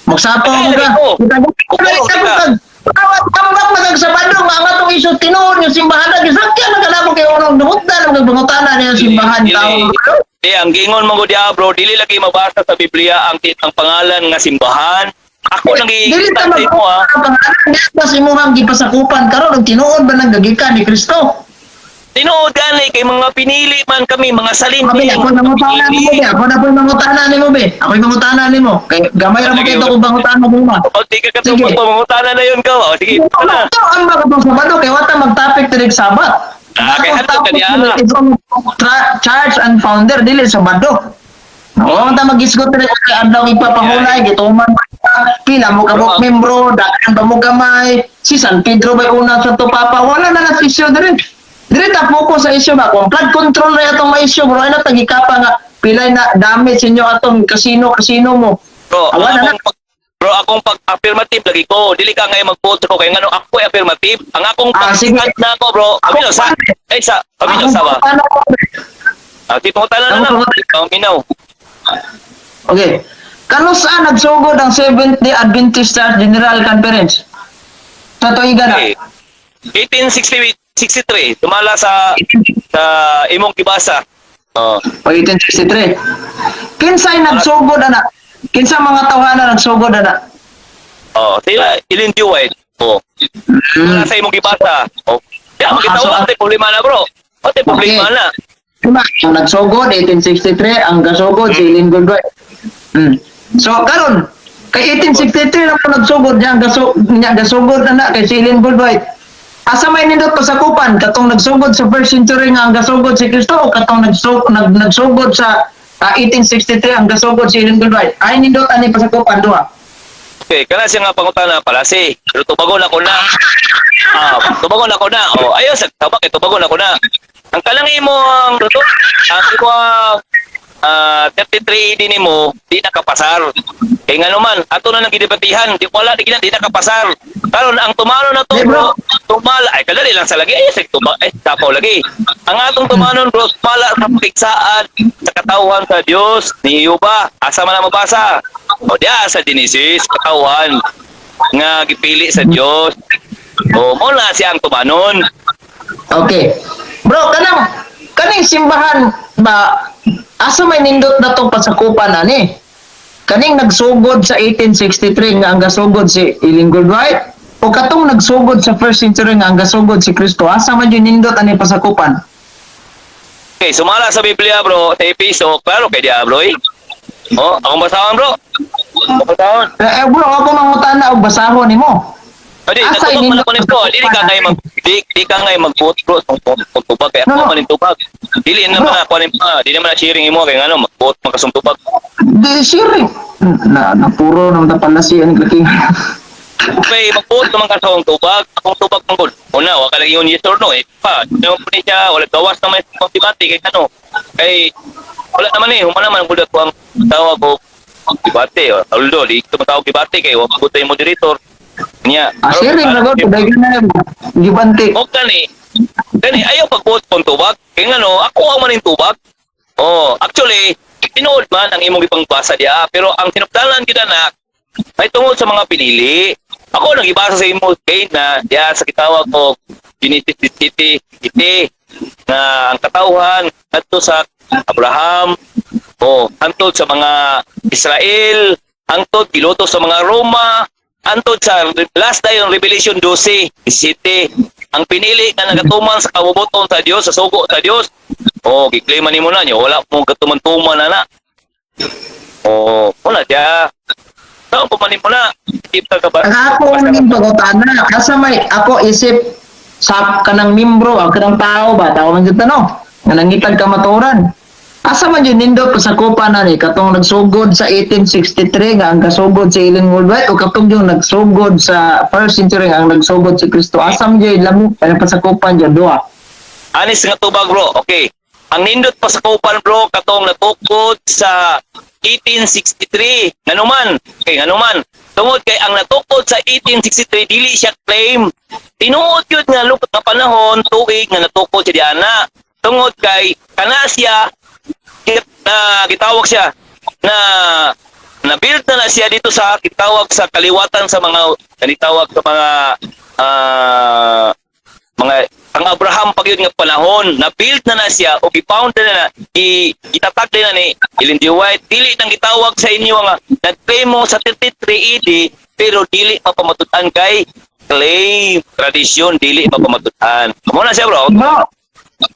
B: magsapo mo ka Tawag magag Sabado nga nga tong iso tinuod yung simbahan na gisakyan na kanamo kay unong dumutan ang bangutana niya simbahan tawag
A: Di, ang gingon mo dia bro, dili lagi mabasa sa Biblia ang pangalan nga simbahan. Ako nang
B: dili ta
A: i-start mo ha.
B: mas imuhang gipasakupan karon og tinuod ba nagagikan ni Kristo.
A: Tinuod gani kay mga pinili man kami, mga salin.
B: Abi ako mangutana nimo be, ako na po mangutana nimo be. Ako mangutana nimo. Kay gamay ra mo kay ko mangutana mo ma.
A: O di ka
B: Sige.
A: katong pamangutana na yun ka. O sige, ito na.
B: Ang mga tong Sabado kay wata mag-topic direk Sabat.
A: Kay hadto ka niya.
B: Charge and founder dili Sabado. Oo, ta mag-isgot direk kay adlaw ipapahulay gituman pila mo kabuk membro, dakan ba mo gamay. Si San Pedro ba una sa to papa, wala na na issue direk. Dire ta focus sa issue ba kung flood control na itong mga issue bro ano tagikapa nga pilay na damage inyo atong casino mo.
A: Bro,
B: Awa na
A: akong pag-affirmative lagi ko. Dili ka ngayon mag-vote ko kay ngano ako ay affirmative. Ang akong
B: sige.
A: pag na ako bro. Pamino sa. Ay sa. Pamino sa ba? Di pangutana na lang. Paminaw.
B: Okay. Kano saan nagsugod ang Seventh-day Adventist Church General Conference? Sa tuiga na.
A: Okay. 1863 tumala sa imong kibasa. Oh.
B: O 1863. Kinsay nagsugod ana? Kinsa mga tawhana nagsugod ana?
A: Oh, sila Ellen G. White. Oh. Tumala sa imong kibasa. Oh. Ya, magitaw ate problema na bro. Ate problema
B: Okay.
A: na.
B: Diba? Ang nagsugod 1863 ang gasugod si Ellen Goodway. So karon Kay 1863 na po nagsugod niya gasugod na kay Silin Goldwhite. Asa may nindot pasakupan katong nagsugod sa first century nga ang gasugod si Kristo o katong nagsugod sa 1863 ang gasugod si Silin Goldwhite. Ay nindot ani pasakupan duha.
A: Okay, kana siya nga pangutana palasi. Pero tubagon ako na. Tubagon ako na. O, ayaw sa tabak, tubagon ako na. Ang kalangi mo ang ruto, ang iko 33 din mo, di nakapasar. Kaya nga naman, ato na nang gidebatihan, di nakapasar. Karon ang tumano na to, bro, tumala, ay kadali lang sa lagi, tapaw lagi. Ang atong tumanon, bro, tumala sa piksaan, sa katauhan sa Diyos, ni Yuba, asa man na mabasa. O diya, sa Genesis, katauhan, nga gipili sa Diyos. O, mo na siyang tumanon.
B: Okay. Bro, kaning simbahan ba asa may nindot na tong pasakupan ani? Kaning nagsugod sa 1863 nga ang gasugod si Iling Goldwhite o katong nagsugod sa first century nga ang gasugod si Kristo, asa man yun nindot ani pasakupan?
A: Okay, sumala sa Biblia, bro, sa Episo, klaro kay Diablo, eh. O, akong basahan, bro. Akong basahan.
B: Bro, ako mangutana og basahon nimo.
A: Adi,
B: Asa
A: natubag man
B: ini-
A: ako nito. Dili ka ngay mag-vote, bro, kung tubag kaya
B: No, no.
A: ako man tubag. Dili naman
B: Bro.
A: ako di naman na sharing mo kay ano, mag-vote magkasumpubag.
B: Di sharing. Na puro naman ta palasi ani laki.
A: Okay, mag-vote naman ka sa akong tubag. Akong tubag ng good. Una, wala ka lang yun yes or no, eh. Naman po niya, wala gawas naman yung debate kay ano. Kay, wala naman eh, humana naman bulat ko ang tawag ko debate. Although, di ito matawag debate kay wag buto yung moderator. Niya.
B: Sharing na god dai na gibante.
A: O gani ayaw pag-vote kung tubag. Kaya nga no, ako ang maning tubag. Oh, actually, tinuod man ang imong ipangbasa diya, pero ang tinupdalan gyud na ay tungod sa mga pinili. Ako nagibasa sa imo kay na diya sa gitawag ko Genesis city na ang katawhan adto sa Abraham o antod sa mga Israel, antod piloto sa mga Roma, antod sa last day ng Revelation 12:17 ang pinili nga nagatuman sa kabubuton sa Dios, sa sugo sa Dios. Oh, giklima nimo na niyo, wala mo katuman-tuman na. Oh, wala dia. Saan po manin mo na? Keep ka ba?
B: Ang ako ning pagutana, asa may ako isip sa kanang membro, ang kanang tao ba, tao man jud tanong. Nga nangitag ka maturan. Asa man yun nindot pasakupan na ni katong nagsugod sa 1863 nga ang kasugod si Iling Goldwhite o katong yung nagsugod sa first century nga ang nagsugod si Kristo. Asa man yun lamo ang pasakupan yun duha.
A: Anis nga tubag, bro. Okay. Ang nindot pa sa Kaupan, bro, katong natukod sa 1863. Nganuman. Okay, nganuman. Tungod kay ang natukod sa 1863, dili siya claim. Tinuod yun nga lupot na panahon, tuig nga natukod siya diana. Tungod kay kana siya gitawag siya na build na siya dito sa gitawag sa kaliwatan sa mga gitawag sa mga ang Abraham pag yun nga panahon na build na siya o gi-found na itatag din na ni Ellen G. White dili nang gitawag sa inyo nga nag-claim mo sa 33 AD pero dili mapamatutan kay claim tradisyon dili mapamatutan mo na siya bro.
B: Bro,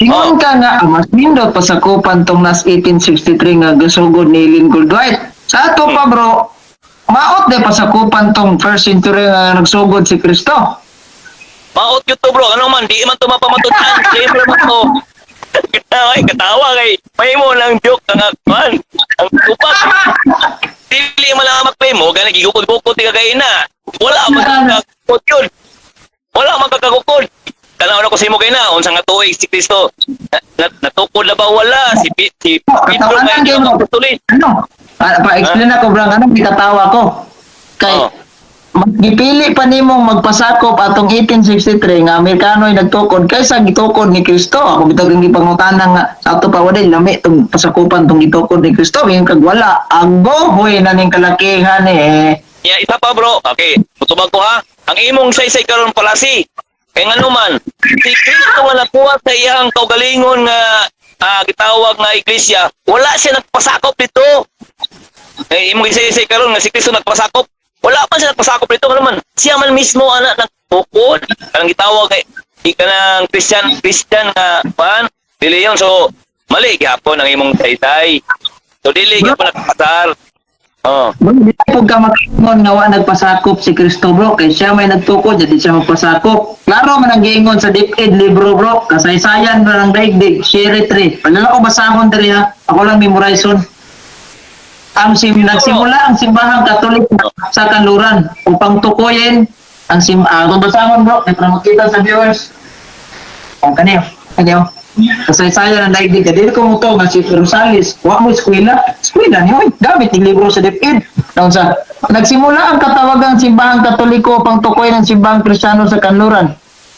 B: ingon ka nga mas nindot pasakupan tong nas 1863 nga gasugod ni Iling Goldwhite. Sa ato pa bro, maot de pasakupan tong first century nga nagsugod si Kristo.
A: Maot yun to bro, ano man, di man to mapamatutan, siyempre man to. Katawa kay, may mo lang joke, man, ang tupak. Dili mo lang mag-play mo, gana gigukod-gukod, tiga kayo na. Wala man kakukod yun. Wala man kakukod. Tanaw na ko sa imo kayo na, unsang nga tuig si Kristo. Natukod na ba wala? Si Pedro
B: Katawanan
A: kayo
B: kayo
A: na
B: bro.
A: mapatuloy.
B: Ano? Pa-explain ako bro, ano gikatawa ko. Kay gipili pa nimong magpasakop atong 1863 nga Amerikano ay nagtukod kaysa gitukod ni Kristo. Ako bitaw ring gipangutana nga sa ato pa wala lami tong pasakupan tong gitukod ni Kristo. Yung kag wala ang bohoy na ning kalakihan eh.
A: Yeah, isa pa bro. Okay, tutubag ko ha. Ang imong saysay karon palasi. Kay ngano man, si Kristo nga nakuha sa iyang kaugalingon nga gitawag nga iglesia, wala siya nagpasakop dito. Imong saysay karon nga si Kristo nagpasakop. Wala pa siya nagpasakop dito ano man. Siya man mismo ana nagtukod. Kanang gitawag kay di ka ng Christian nga pan. Dili yun. So mali gyapon ang imong saysay. So dili gyapon nagpasar. Oh.
B: Di po ka makaingon nga wa nagpasakop si Kristo bro, kay siya may nagtukod, di siya magpasakop. Klaro man ang giingon sa DepEd libro bro, kasaysayan ba ng daigdig, share 3. Pala ko basahon diri ha, ako lang memorizon. Nagsimula ang simbahang Katolik sa Kanluran upang tukuyin ang kung basahon bro, para makita sa viewers. Ang kaniyo. Kasaysayan ang daigdig, dili ko mo to nga si Rosales, wa mo eskwela niyo, gamit ng libro sa DepEd. Naon sa nagsimula ang katawagang simbahang Katoliko upang tukoy ng simbahang Kristiyano sa Kanluran.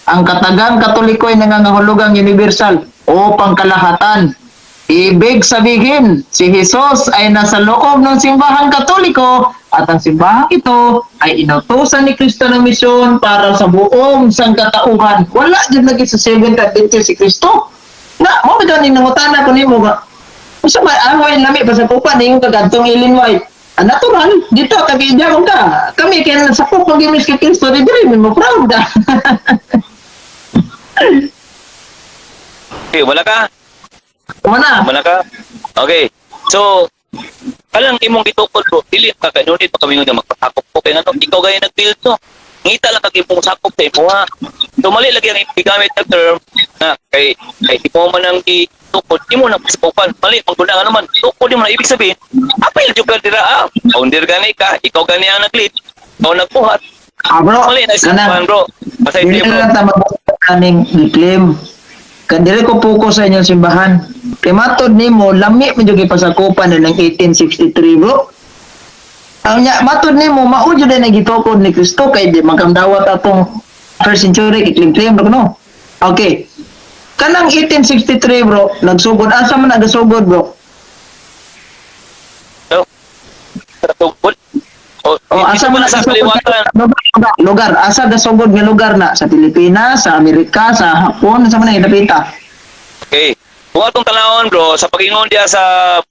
B: Ang katagang Katoliko ay nangangahulugang universal o pangkalahatan. Ibig sabihin, si Jesus ay nasa loob ng simbahang Katoliko at ang simbahang ito ay inutusan ni Kristo ng misyon para sa buong sangkatauhan. Wala din lagi sa Seventh Adventist si Kristo. Na, mo ba ganing nangutana ko nimo ba? Usa ba away lami pa sa kupa ning kagantong Illinois. Natural dito kami diyan ka. Kami kaya sa kupa gimis kay Kristo di diri mo proud.
A: Okay, wala ka?
B: Wala.
A: Wala ka? Okay. So, kalang imong gitukod bro, dili ka kanunit pa kami nga magpasakop ko kay nganong ikaw gaya nag-build to. Ngita lang kag imong sakop sa imo ha. So mali lagi ang gigamit na term na kay imo man ang itukod imo nang pasakopan. Mali panggunahan naman. Tukod mo na ibig sabihin, apil jud ka dira founder gani ka, ikaw gani ang nag-lead, ikaw nagbuhat.
B: Bro,
A: Mali na isapan bro. Pasay
B: Hindi
A: bro.
B: lang tama kaning i-claim. Kadire ko focus sa inyong simbahan. Kay matod nimo lami medyo gipasakupan ng 1863 bro. Ang matod nimo mao jud na gitukod ni Kristo kay di magkamdawat atong first century i-claim no. Okay. Kanang 1863 bro, nagsugod asa man nagasugod bro?
A: So, tukod.
B: Asa man
A: sa
B: nagasugod
A: kaliwatan.
B: lugar, asa gasugod nga lugar na sa Pilipinas, sa Amerika, sa Hapon, sa man dapita.
A: Okay. Kung atong talawon bro, sa pag-ingon diya sa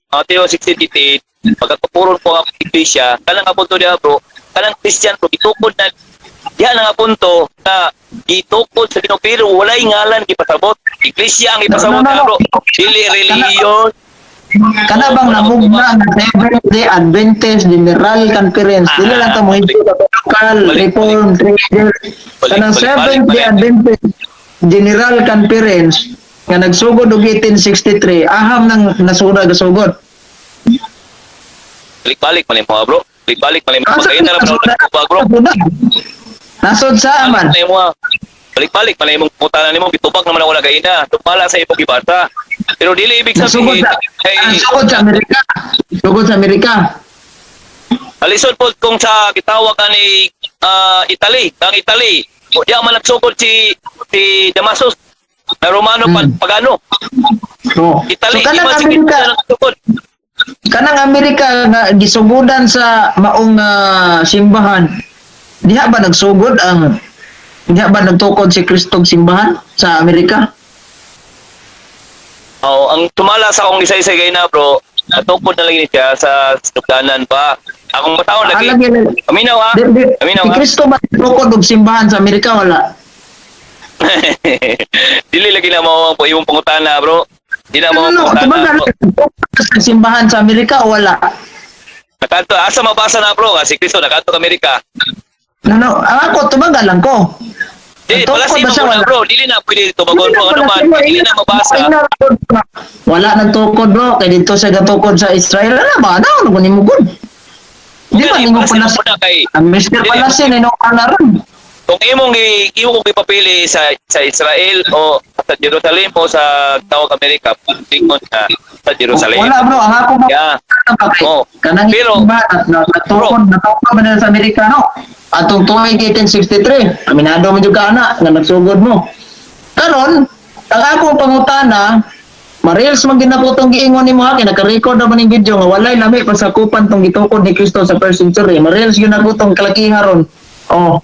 A: Mateo 16:8, pagkatupuron ko ang iglesia, kanang apunto diya bro, kanang Christian bro, itukod na diya nga punto na gitukod sa Ginoo pero walay ngalan gipasabot. Iglesia ang ipasabot na bro. Dili relihiyon.
B: Kana bang namugna nga Seventh-day Adventist General Conference, dili lang ta mo hindi local reform trader. Kanang Seventh-day Adventist General Conference nga nagsugod og 1863, aham nang nasura gasugod.
A: Balik-balik man mo bro. Balik-balik man mo. Kaya na lang bro.
B: Nasod sa aman.
A: Balik-balik man imong putanan nimo bitubag naman wala gaina. Tupala sa imong gibata. Pero dili ibig
B: Nasugod
A: sabihin
B: sugod sa Amerika. Sugod sa Amerika.
A: alisod po kung sa gitawag ni Italy, ang Italy. O diya man nagsugod si Damasus na Romano Pagano.
B: So,
A: Italy,
B: kanang
A: iba si
B: Amerika,
A: nagsugod.
B: kanang Amerika nga gisugodan sa maong simbahan. Diha ba nagsugod ang diha ba nagtukod si Kristong simbahan sa Amerika?
A: Oh, ang tumala sa akong isa-isa gay na bro, natukod na lang siya sa sinugdanan pa. Akong mataon lagi. Aminaw ha? Aminaw
B: Si
A: ha?
B: Kristo ba nagtukod og simbahan sa Amerika wala?
A: Dili lagi na mo po imong pangutana bro. Di na mo
B: Ano,
A: pangutana bro.
B: sa simbahan sa Amerika o wala?
A: Nakato, asa mabasa na bro, si Kristo nakato Amerika.
B: Ano, ako tumagal lang ko.
A: Dili,
B: Nagtukod
A: pala si
B: ba siya,
A: mo na
B: wala?
A: bro, dili na pwede tumagon bro. Ano man, dili na mabasa.
B: Wala nagtukod bro, kay dito siya gatukod sa Israel na ba? Ano ko ni mo gud? Di ba ningo pala
A: na kay
B: ang Mr.
A: Dili,
B: Palasin ni no ron.
A: kung imong kong ipapili sa Israel o sa Jerusalem o sa tawag Amerika, tingon sa Jerusalem.
B: Wala bro, ang ako
A: Yeah. Oh.
B: kanang
A: Pero-
B: iba at natukod ba na sa Amerika no? Atong tuig 1863, aminado mo jud ka ana nga nagsugod mo. Karon, ang akong pangutana, Marils man ginaputong giingon nimo ha, kay naka-record na man ning video nga walay lami pasakupan tong gitukod ni Kristo sa first century. Marils ginaputong kalakiha ron. Oh.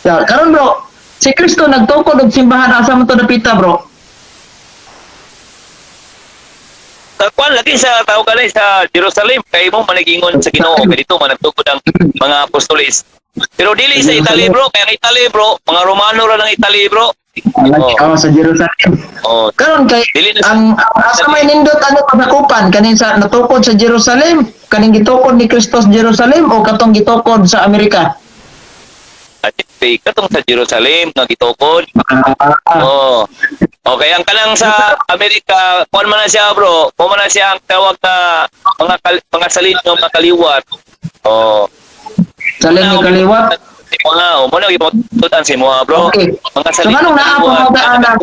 B: Ya, karon bro, si Kristo nagtukod og simbahan asa man to dapita bro?
A: Kwan lagi sa tawag kanay sa Jerusalem kay mo manigingon sa Ginoo kay dito man nagtukod ang mga apostoles. Pero dili sa Italy bro, kaya ang Italy bro, mga Romano ra ng Italy bro.
B: Sa Jerusalem.
A: Oh,
B: Karon kay
A: dili na
B: ang asa may nindot ano pagkakupan kanin sa natukod sa Jerusalem, kaning gitukod ni Kristo sa Jerusalem o katong gitukod sa Amerika?
A: at katong sa Jerusalem nga gitukod. Oh. Okay, ang kanang sa Amerika, kuan man na siya bro, kuan man na siya ang tawag na mga salin ng mga kaliwat. Oh.
B: Salim ni kaliwat.
A: Mga, mo na gipututan si mo bro.
B: Okay.
A: Mga
B: So
A: salin.
B: nganong naa pa magkaanak?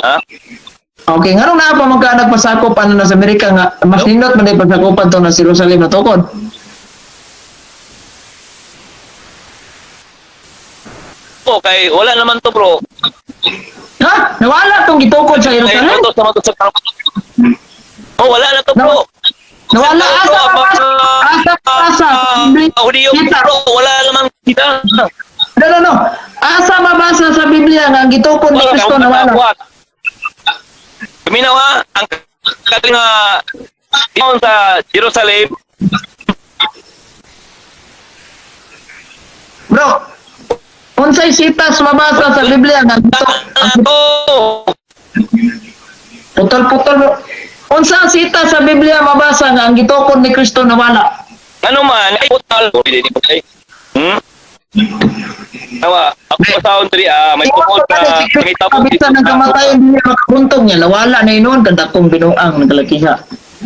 A: Ha?
B: Okay, nganong naa pa magkaanak pasakop ano na sa Amerika nga mas nindot man ay pagsakupan to na sa Jerusalem na tukod.
A: Okay, wala naman to bro.
B: Ha? Nawala tong gitukod sa
A: Ay,
B: Jerusalem?
A: ito sa Oh, wala na to bro.
B: Nawala asa.
A: Audio
B: Kita.
A: bro, wala naman kita.
B: No. Asa mabasa sa Biblia nga ang gitukod ni Kristo nawala.
A: Kaminaw ha, ang kaling doon sa Jerusalem,
B: Bro, unsay sitas mabasa sa Biblia nga
A: to.
B: putol-putol bro. Unsa ang sitas sa Biblia mabasa nga ang gitukod ni Kristo nawala?
A: Ano man, ay putal. Hindi ko kay. Tawa, ako sa sound 3 may tungkol ka nangitabo
B: Bisa ng kamatayan niya makabuntong niya nawala na inon kadakong binuang nagalakiha.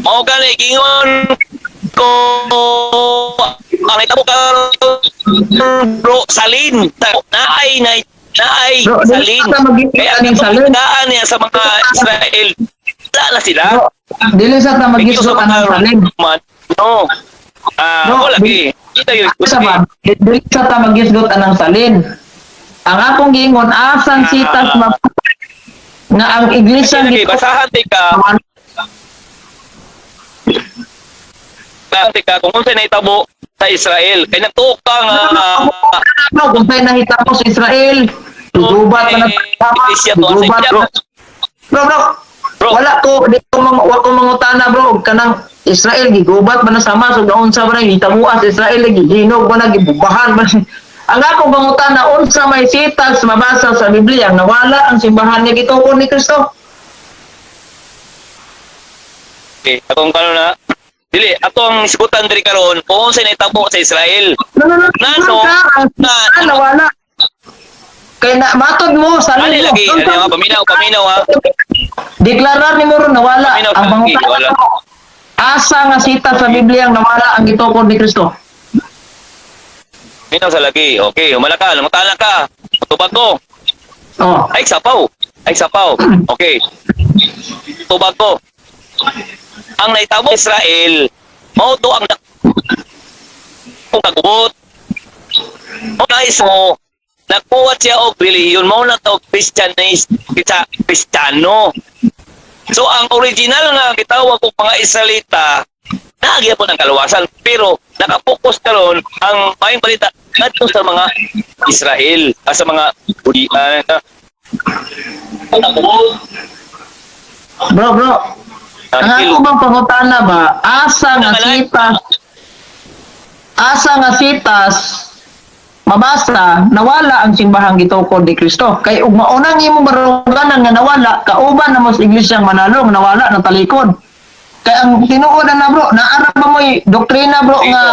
A: Mao gani gingon ko ang itabo ka bro salin naay
B: Bro,
A: salin
B: dili sa
A: kaya
B: maging salin.
A: daan niya sa mga Israel wala na sila
B: Bro, dili sa ta
A: Ikaw sa
B: magisgot ang
A: mga
B: salin.
A: Roman, no
B: Bro,
A: wala ki kita yun
B: Sa ba? Dili sa ta magisgot ang salin. Ang akong giingon asang sitas nga ang iglesia
A: Kasi basahan ka kung saan naitabo sa Israel kaya nagtuok ka nga
B: kung tayo nahitabo sa Israel, gubat pa na gubat bro, wala ko, di ko mangutana bro, kanang Israel, gigubat ba na sama, so naon sa ba na, hitamuas Israel, gihinog ba na, gibubahan ba ang akong mangutana, unsa may sitas mabasa sa Biblia, nawala ang simbahan niya gitukod ni Kristo.
A: okay, atong kano na dili atong isgutan diri karon kung saan naitabo sa Israel
B: Nano, nawala. Kaya na, matod mo, sa
A: ano lagi ano paminaw ha
B: deklarar ni mo ron nawala.
A: Paminaw,
B: Ang
A: wala.
B: pangutana mo, asa nga sita sa Biblia ang nawala ang gitukod ni Kristo.
A: minaw sa lagi okay humala ka lumutana ka tubag ko
B: Oh.
A: ay sapaw okay tubag ko ang naitabo sa Israel mao to ang kung kagubot o nais mo nagpuwat siya og relihiyon mao na to Kristiyano so ang original nga gitawag og mga Israelita naagya po ng kaluwasan pero nakapokus karon ang maayong balita ngadto sa mga Israel sa mga
B: Bro. Ang ako bang pangutana ba, asa nga sitas mabasa nawala ang simbahang gitukod ni Kristo. Kay ug maunang imo maruganan nga nawala, kauban na mo sa iglesyang Manalong nawala ng talikod. Kay ang tinuod na bro, naara ba mo'y doktrina bro nga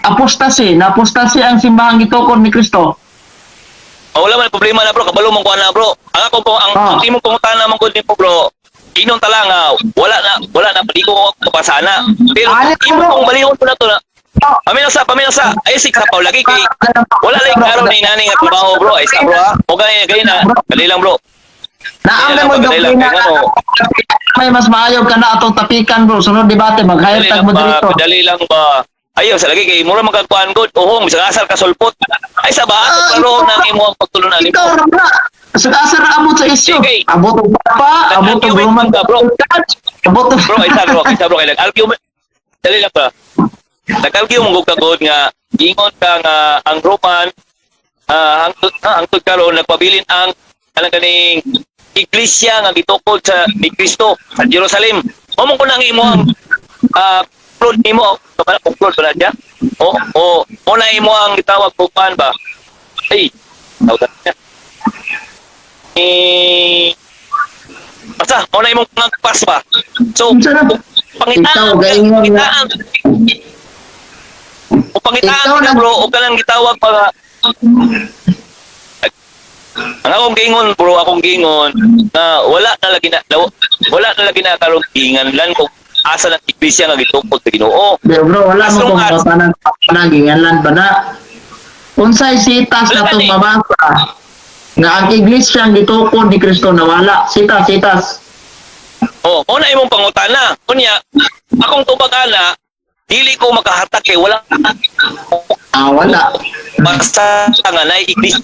B: apostasy ang simbahang gitukod ni Kristo.
A: wala man problema na bro kabalo mong kuan na bro ang ako po ang imong pangutana man gud nimo bro inon tala nga wala na padi ko mapasana pero imong kung balihon ko na to na paminaw sa ay sik sapaw lagi kay wala lay klaro ni nani nga trabaho bro ay sa bro ha o gani na dali lang bro
B: Naamay mo doktrina may mas maayo ka na atong tapikan bro sunod debate maghayag tag mo dito.
A: Dali lang ba ayaw sa lagi kay mura magkakuan gud uhong bisag asal ka sulpot ay sa ba klaro nang imo ang pagtulunan nimo
B: Ikaw ra asa ra abot sa isyu.
A: Okay.
B: Abot og papa, abot og Roman
A: ka, bro.
B: Abot og
A: bro isa bro kay nag-argue dali lang ba nag-argue mo kagod nga ingon ka nga ang Roman hangtod karon nagpabilin ang kanang kaning iglesia nga gitukod sa ni Kristo sa Jerusalem mo ko nang imo ang upload nimo upload ba na siya o na imo ang gitawag ko pan ba ay Basta, mo na imong pangagpas ba? So,
B: Unsa na? Ikaw, gaingon nga.
A: Pangitaan
B: Ikaw
A: ka
B: na-
A: bro, o ka lang gitawag para ang akong gingon bro, akong gingon na wala na lagi na karong gingan lan kung asa ng iglesia nga gitukod sa Ginoo.
B: Pero bro, wala
A: As
B: mo
A: long
B: kung
A: as-
B: pananggingalan ba na? Unsay sitas
A: Wala
B: na itong
A: ni.
B: mabasa nga ang iglesia ang gitukod ni Kristo na wala. Sitas.
A: Oh, mo na imong pangutana. Kunya, akong tubag ana, dili ko makahatak kay wala
B: Wala.
A: basta nga na iglesia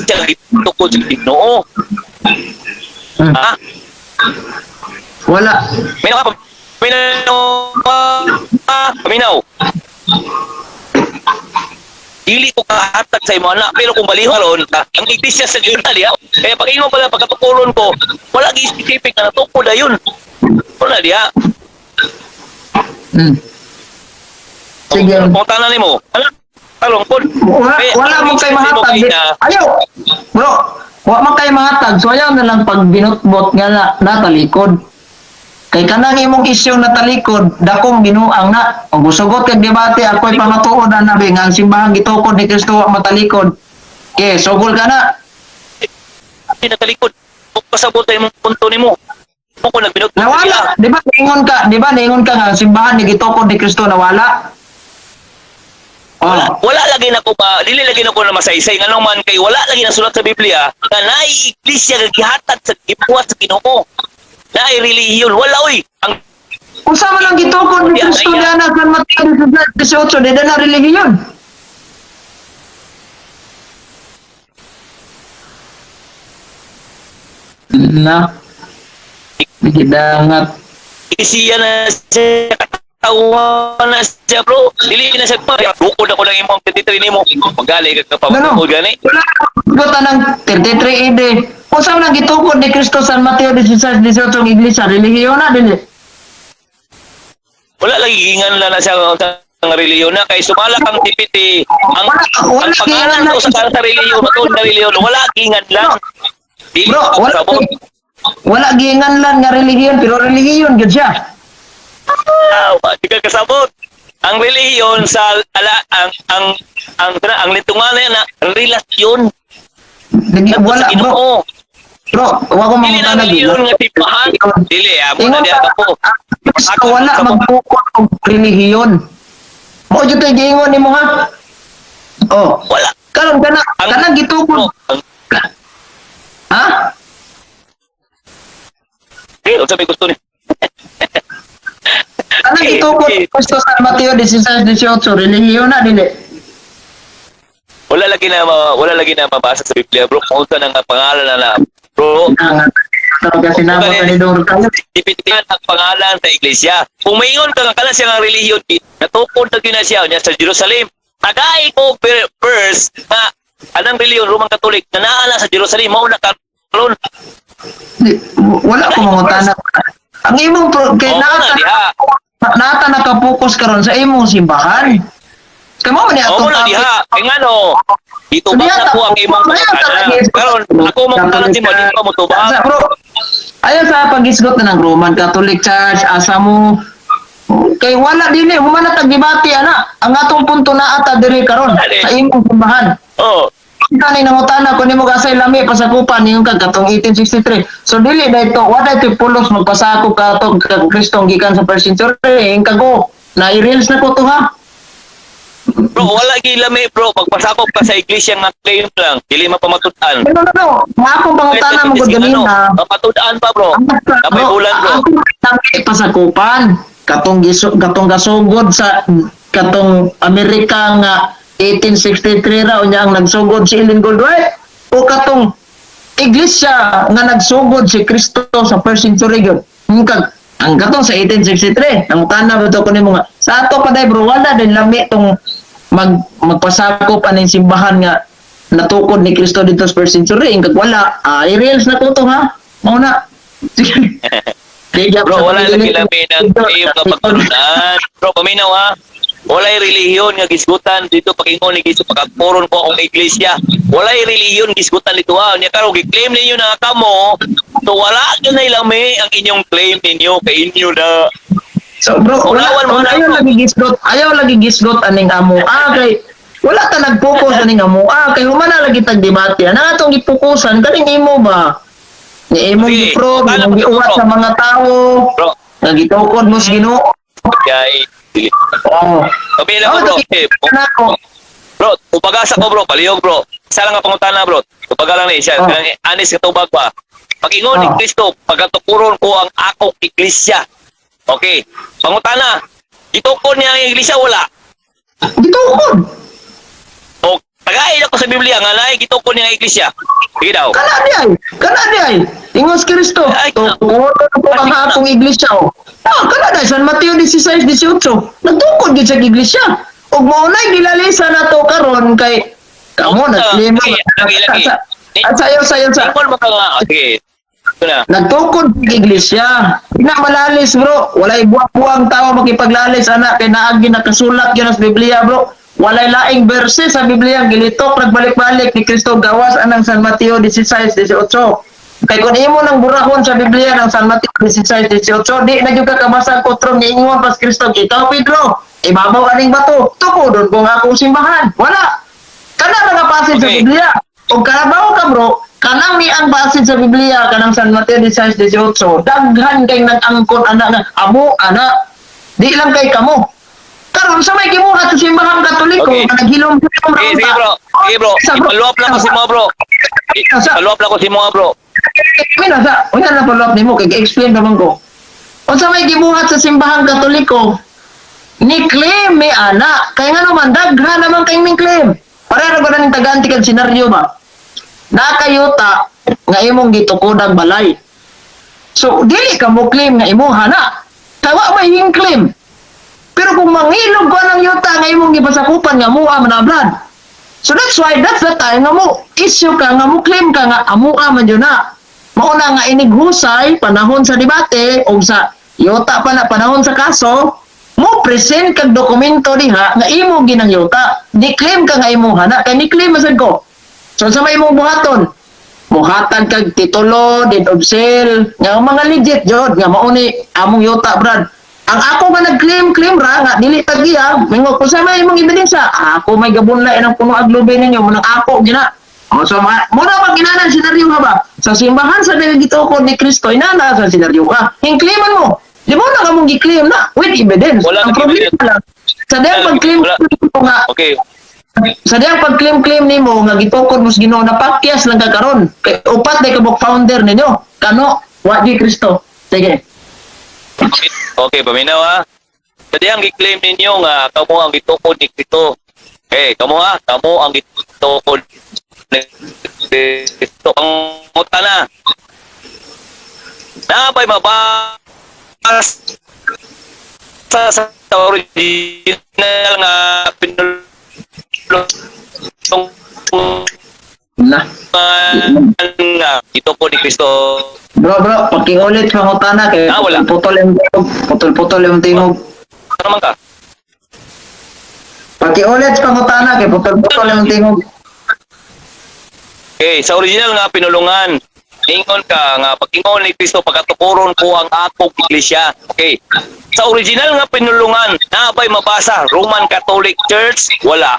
A: nga gitukod sa Ginoo.
B: Hmm.
A: Ha?
B: Wala.
A: Paminaw. Dili ko kahatag sa imo anak pero kung baliho ron ang iglesia sa Italia eh pag ingon pala pagkatukulon ko wala gi specific na natukod ayun wala diha
B: Sige.
A: kung tanan nimo ala talong pod
B: Wala mo kay mahatag. Ayaw. Bro, wala mo kay mahatag. So ayaw na lang pag binutbot nga natalikod. Kay kanang imong isyu natalikod, dakong binuang na. Kung gusugot kag debate, ako'y pamatuod na nabi nga ang simbahan gitukod ni Kristo wa matalikod. Okay, sugol ka na.
A: di natalikod kung pasabot ay mong punto nimo mo ko nagbinot
B: Nawala. Di ba ningon ka nga ang simbahan ni gitukod ni Kristo nawala?
A: wala lagi na ko pa dili lagi na ko na masaysay nganong man kay wala lagi na sulat sa Biblia nga naay iglesia nga gihatag sa gibuhat sa Ginoo naay relihiyon wala oy ang
B: Unsa man ang gitukod ni
A: Yeah,
B: Kristo
A: yeah.
B: na San Mateo 18, di na relihiyon. Na. Gidangat.
A: isiya na siya katawa na siya bro dili na siya pa bukod ako lang imong 33 nimo magali ka pa
B: Ano?
A: bukod gani
B: Wala ko ng 33 AD. Unsa man ang gitukod ni Kristo San Mateo 16, 18 ang iglesia relihiyon na dili.
A: wala lagi gingan na siya ang reliyon na kay sumalak ang tipiti ang
B: Wala
A: pangalan
B: gingan
A: ko sa reliyon matun na reliyon wala gingan lang dili
B: Bro,
A: pa pasabot
B: wala gingan lang nga relihiyon pero relihiyon gyud siya.
A: di ka kasabot ang reliyon sa ang litungan na relasyon
B: Wala
A: sa
B: bro.
A: Ginoo
B: Bro, wa ko
A: dili na
B: mangutana
A: reliyon nga tipahan dili amo na diha ka po
B: Kristo wala magtukod og relihiyon. Mo jud tay giingon nimo ha. Oh,
A: wala
B: karon kana gitukod. Ha?
A: sabi gusto ni
B: Kana gitukod Kristo San Mateo 16, 18 relihiyon na dili.
A: wala lagi na mabasa sa Biblia bro kung unsa nang pangalan na bro
B: Talaga sinabot ni Dor kayo.
A: dipitihan ang pangalan sa iglesia kung maingon ka nga kana siya nga relihiyon natukod na gyud na siya nya sa Jerusalem tagay ko verse na anang relihiyon Roman Catholic na naala sa Jerusalem mao na karon
B: Wala ko mangutana. Ang imong kay
A: Oo nga, diha.
B: nata nakapokus karon sa imong simbahan. Kamo ni
A: Oo
B: atong
A: na diha kay ngano dito ba
B: Diha,
A: na po ang imong
B: diha,
A: pangalan karon ako mo kanan si mo dito mo tubag
B: Sa- Bro, ayaw sa pag-isgot na ng Roman Catholic Church, asa mo, kay wala din humana tag-debate ana. Ang atong punto na ata diri karon sa imong simbahan.
A: oh
B: Kani nangutana ko nimo gasay lami pasakupan niyo kag katong 1863. So dili dayto wala ito pulos magpasakop ka to kag Kristong gikan sa first century kago na i-reels na ko to ha.
A: bro wala gilami bro pagpasakop ka sa iglesia nga claim lang dili mapamatudan
B: No. Mga akong pangutana mo gud ganina.
A: mapatudan pa bro kapay bulan bro
B: Ako nang pasakupan katong gasugod sa katong Amerika nga 1863 raw niya ang nagsugod si Ellen Goldwhite o katong iglesia nga nagsugod si Kristo sa first century gyud. Ang katong sa 1863 ang tanaw to kuno mo nga sa ato pa dai bro wala din lami tong magpasakop aning simbahan nga natukod ni Kristo dito sa first century ingkag wala i-reels na ko to ha mao na
A: bro wala lagi lami ng claim nga pagtulunan bro paminaw ha Walay relihiyon nga gisgutan dito pakingon ni Gisto pagkapuron ko akong iglesia. Walay relihiyon gisgutan dito nya karon gi-claim ninyo na kamo. So wala gyud na ilami ang inyong claim ninyo kay inyo na.
B: So bro,
A: Unawan mo na,
B: ayaw
A: bro.
B: lagi gisgot aning amo. Kay wala ta nag-focus aning amo. Kay humana lagi tag debate. Ana atong gipokusan kaning imo ba? Ni imo
A: Sige,
B: gi-probe,
A: paano
B: imong giuwat
A: bro?
B: sa mga tao.
A: Bro,
B: Nga gitukod mo sa Ginoo.
A: kay
B: Oo.
A: Sabi na ko bro.
B: Ako.
A: Bro, upagasa ko bro, palihog bro. Isa lang nga pangutana bro. Upaga lang ni siya.
B: Oh.
A: Anis ka tubag pa. Pag-ingon ni
B: Oh.
A: Kristo, pagkatukuron ko ang akong iglesia. Okay. Pangutana. Itukod niya ang iglesia wala.
B: Gitukod.
A: O tagay ako sa Biblia nga naay gitukod niya ang iglesia. Sige daw.
B: Kana di ay. Ingos Kristo.
A: Ay,
B: Tukod ko ang akong iglesia. Kana di. San Mateo 16-18. Nagtukod gid sa iglesia. Ug maunay gilalisan nato karon kay kamo nagklima.
A: Lagi.
B: At sayo sa.
A: Tingkol mo ka nga. Sige. Ito na.
B: Nagtukod sa iglesia. Pinamalalis bro. Walay buwang tao makipaglalis anak kay naagi nakasulat gyud sa Biblia bro. Walay laing verse sa Biblia gilitok nagbalik-balik ni Kristo gawas anang San Mateo 16-18. Kay kung imo nang burahon sa Biblia ng San Mateo 16-18, di na gyud ka kabasa kotron ni ingon pas Kristo ikaw Pedro. Ibabaw aning bato. Tukod kung akong simbahan. Wala. Kana mga passage sa
A: Okay.
B: Biblia. O karabaw ka bro, kanang ni ang passage sa Biblia kanang San Mateo 16-18, daghan kay nag-angkon anak nga amo anak. Di lang kay kamo. Karon sa may gimuhat sa simbahan Katoliko,
A: Okay.
B: naghilom-hilom
A: Sige, sige bro. Sige bro. Paluap lang ko si mo bro. Paluap lang ko si mo bro.
B: Mina sa, unya na follow-up nimo kay explain naman ko. Unsa may gibuhat sa simbahan Katoliko, ni claim ni ana kay nga naman daghan naman kay ming claim. Pareho ba ning taganti kag senaryo ba? Nakayuta nga imong gitukod ang balay. So dili ka mo claim nga imo hana. Tawa may hing claim. Pero kung mangilog ko ng yuta nga imong gipasakupan nga mua manablad. So that's the time nga mo issue ka nga mo claim ka nga amua man yun na. Mauna nga inighusay panahon sa debate o sa yuta pa na panahon sa kaso, mo present kag dokumento diha nga imo ginang yuta. Ni-claim ka nga imo hana kay ni-claim masad ko. So sa may imong buhaton, muhatag kag titulo, deed of sale, nga mga legit jud nga mauni among yuta brad. Ang ako nga nag-claim ra nga dili tagiya, mingo ko sa may imong ebidensya. Ako may gabunlay ng puno aglobe ninyo mo nang ako gina. O so mo na pag inanan senaryo nga ba? Sa simbahan sa dili gitukod ni Kristo inana sa senaryo ka. Hingklaman mo. Di mo na kamong gi-claim na with evidence.
A: Wala
B: Ang
A: kang
B: problema
A: evidence.
B: lang sa diyang pag-claim
A: Wala.
B: mo nga
A: Okay.
B: sa diyang pag-claim nimo nga gitukod mo sa Ginoo na pakyas lang ka karon. Kay upat na kabuk founder ninyo. Kano wa di Kristo. Sige.
A: Okay, paminaw ha. Pwede ang i-claim ninyo nga kamo ang gitukod ni Kristo. Kamo ha, kamo ang gitukod ni Kristo. Ang utana. Napay mabas sa original nga pinulong
B: Na.
A: nga gitukod ni Kristo.
B: Bro, pakiulit pangutana kay
A: Wala.
B: putol-putol yung tingog.
A: Ano naman ka?
B: Pakiulit pangutana kay putol-putol yung tingog.
A: Okay, sa original nga pinulungan, ingon ka nga pag-ingon ni Kristo pagkatukuron ko ang akong iglesia. Okay. Sa original nga pinulungan, nabay mabasa Roman Catholic Church, wala.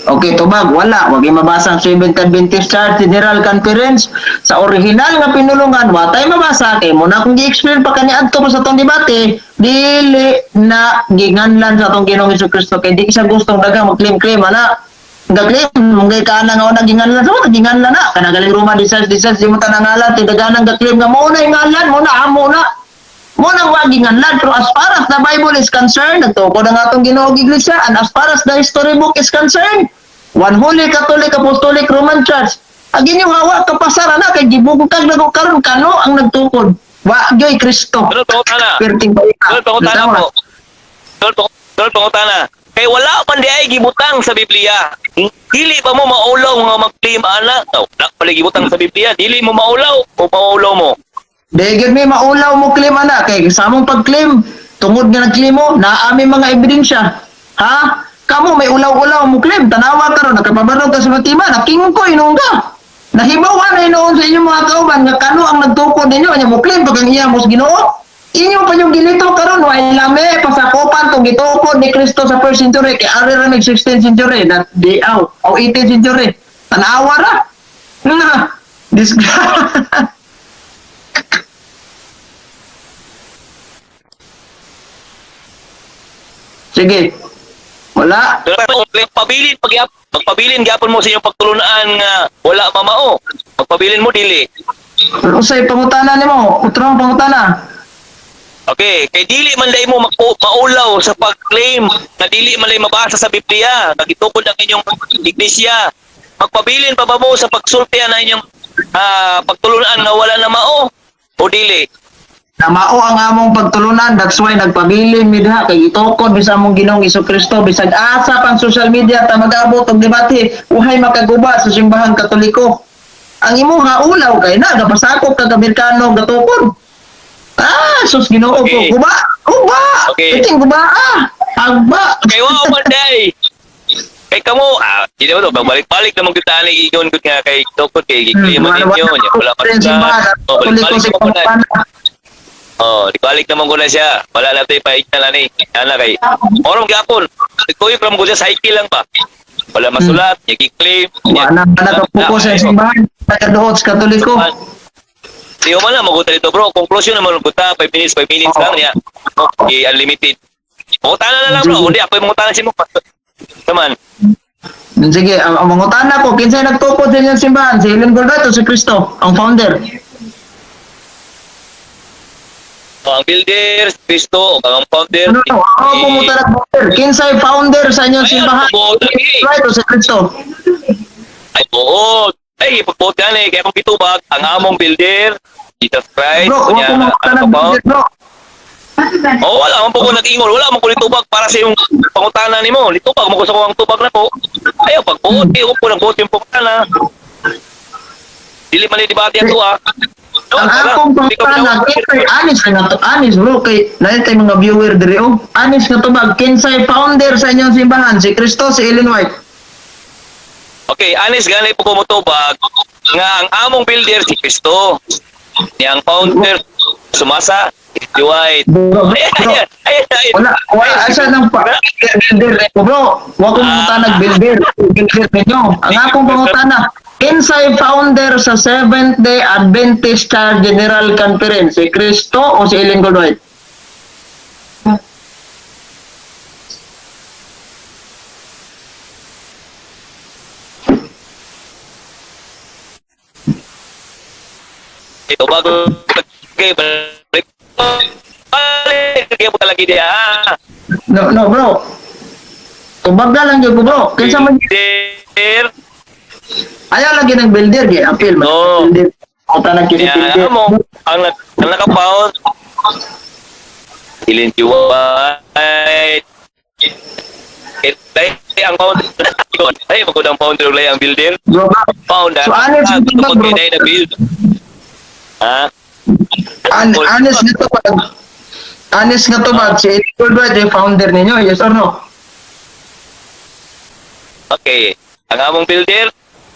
B: Okay, tubag, wala. Wag yung mabasa ang Seventh Adventist Church General Conference. Sa original nga pinulungan, watay mabasa. Kay muna kung gi-explain pa kaniadto pa sa tong debate, dili na ginganlan sa tong Ginoong Jesucristo. Kay di siya gustong dagang mag-claim-claim, ana. Gaglim, mungkay ka na nga unang ginganlan. Sa mga ginganlan na. Kanagaling Roma, disas, di mo tanangalan. Tidaganang gaglim nga, muna yung ngalan, muna. Munang waging anlan, pero as far as the Bible is concerned, nagtuko na nga itong Ginoong Iglesia, and as far as the history book is concerned, One Holy Catholic Apostolic Roman Church, agin yung hawa, kapasara na, kay gibugkag na ko karon kano ang nagtukod. Wagyoy Kristo.
A: Dol pangutana.
B: Perting
A: Dol pangutana po. Dol pangutana. Kay wala man di ay gibutang sa Biblia. Dili ba mo maulaw nga mag-claim ana? Wala pala gibutang sa Biblia. Dili mo maulaw o maulaw mo?
B: Degid may maulaw mo claim ana, kay sa among pag-claim, tungod nga nag-claim mo, naami mga ebidensya. Ha? Kamu may ulaw-ulaw mo claim, tanawa ka ron, nakapabarog ka sa matima, nakingkoy noon ka. Nahibawan na inoon sa inyong mga kauban, nga kano ang nagtukod ninyo, anya mo claim, pag ang iya mos ginoo. Inyo pa yung gilito karon way lame, pasakopan, itong gitukod ni Kristo sa 1st century, kaya ari ramig 16th century, that day out, o 18th century. Tanawa ra. Nga, Sige. Wala.
A: Magpabilin gyapon mo sa inyong pagtulunan nga wala mamao. Magpabilin mo dili.
B: Pero usay pangutana nimo, utrong pangutana.
A: Okay, kay dili man lay mo maulaw sa pag-claim na dili man lay mabasa sa Biblia, nagitukod ang inyong iglesia. Magpabilin pa ba mo sa pagsultihan na inyong pagtulunan nga wala na mao o dili?
B: Na mao ang among pagtulunan, that's why nagpabilin mi diha kay gitukod bisa among Ginoong Hesukristo bisag asa pang social media ta mag-abot og debate uhay makaguba sa simbahan Katoliko. Ang imong haulaw kay na gapasakop kag Amerikano gatukod. Sus Ginoo ko
A: Okay.
B: guba.
A: Okay.
B: Iting guba agba.
A: Kay wow manday. Kay kamo, hindi mo to, balik-balik naman kita ni iyon ko nga kay tukod kay giklima ninyo nya wala pa sa. Balik-balik naman ko na. Di balik naman ko na siya. Wala na tayo paignan na ni. Ana kay. Orong gapon. Kuya from ko siya cycle lang pa. Wala masulat, gi-claim.
B: Wala na nakapokus sa simbahan sa Katoliko.
A: Di mo na magutan dito bro. Conclusion naman guta 5 minutes lang niya. Okay, unlimited. Mungutana na lang bro. Hindi ako yung mungutana si mo. Naman.
B: Sige, ang mangutana ko, kinsay nagtukod sa inyong simbahan? Si Helen Golbert o si Cristo, ang founder?
A: Ang builder, Cristo, ang founder.
B: No, ako pumunta na founder. Kinsay founder sa inyong simbahan? Right o si Cristo?
A: Ay, buot. Ay, ipagbuot yan eh. Kaya kung pitubag, ang among builder, Jesus Christ.
B: Bro, ako pumunta na founder, bro.
A: Wala man po ko nag-ingol. Wala man ko litubag para sa yung pangutana ni mo. Litubag mo ko sa kong tubag na po. Ayaw, pagbuot. Ayaw po nagbuot yung pangutana. Dili man yung debate yan to
B: Ang akong pangutana, anis bro, kay naitay mga viewer diri oh. Anis nga tubag, kinsay founder sa inyong simbahan? Si Cristo, si Ellen White?
A: Okay, anis ganay po kumutubag nga ang among builder si Cristo. Yang founder sumasa si White.
B: Bro, wala asa nang builder bro. Wa ko pangutana builder ninyo. Ang akong pangutana, kinsay founder sa Seventh-day Adventist General Conference? Si Cristo o si Ellen White?
A: Ito bago balik kaya po talaga dia.
B: No bro. Tubaga lang yun bro. Kinsa man
A: Builder.
B: ayaw lagi ng builder gi appeal man.
A: No.
B: Builder. O tanang kini
A: Kaya
B: builder.
A: mo ang nakapound Ilin White. Ang pound ay magudang founder ulay ang builder.
B: Bro,
A: Founder.
B: So, honest
A: Ang
B: with you,
A: tukod
B: bro.
A: kay na build.
B: honest nga to ba? Honest nga to ba? Si Ellen White yung founder ninyo, yes or no?
A: Okay. Ang among builder,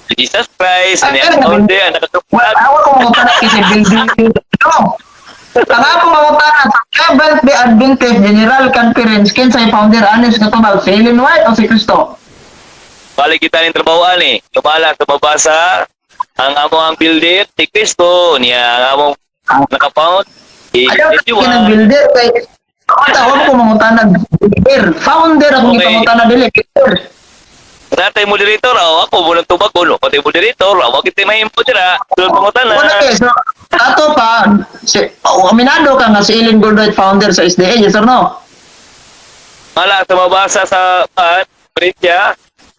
A: si Jesus Christ,
B: Ay,
A: ang founder, ang
B: Well,
A: nakatupad.
B: ako kung mamutanag kasi building. No. Ang ako mamutanag sa Seventh-day Adventist General Conference, kinsay founder, honest nga to ba? Si Ellen White o si Cristo?
A: Balik kita ng trabahoan eh. Kabala sa mabasa ang among builder, si Cristo, niya ang among nakapound.
B: Ayaw kasi ng builder kay ako tawag ko mamutanag builder. Founder akong
A: Okay.
B: ipamutanag dili. Builder.
A: Natay moderator, ako mo ng tubag ko, no? Pati moderator, ako kita may input sila. Tulad pangutan
B: Wala
A: na.
B: eh. So, ato pa, aminado ka nga si Ellen White founder sa SDA, yes or no?
A: Mala, sa mabasa sa Britya,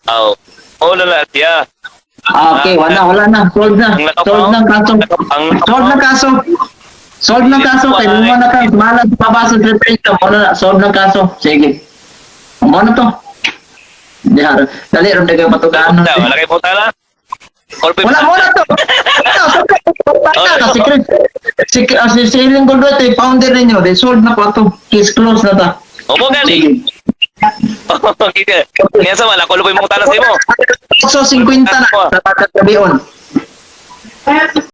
A: na lahat siya.
B: Okay, wala na. Solve na. Solve ng kaso. Solve ng kaso. Solve ng kaso. Kaya mo na ka. Malas mabasa sa trade. Wala na. Solve ng kaso. Sige. Ano na to? Dihar. Dali, rin na kayo matugaan.
A: Wala kayo punta na?
B: Wala mo na to. Si Ellen White, founder ninyo. They solve na po ito. Case closed na ta.
A: Opo gani. Okay. Niya sa wala ko lupoy mong tanong sa imo.
B: So 50 na sa pagkakabion.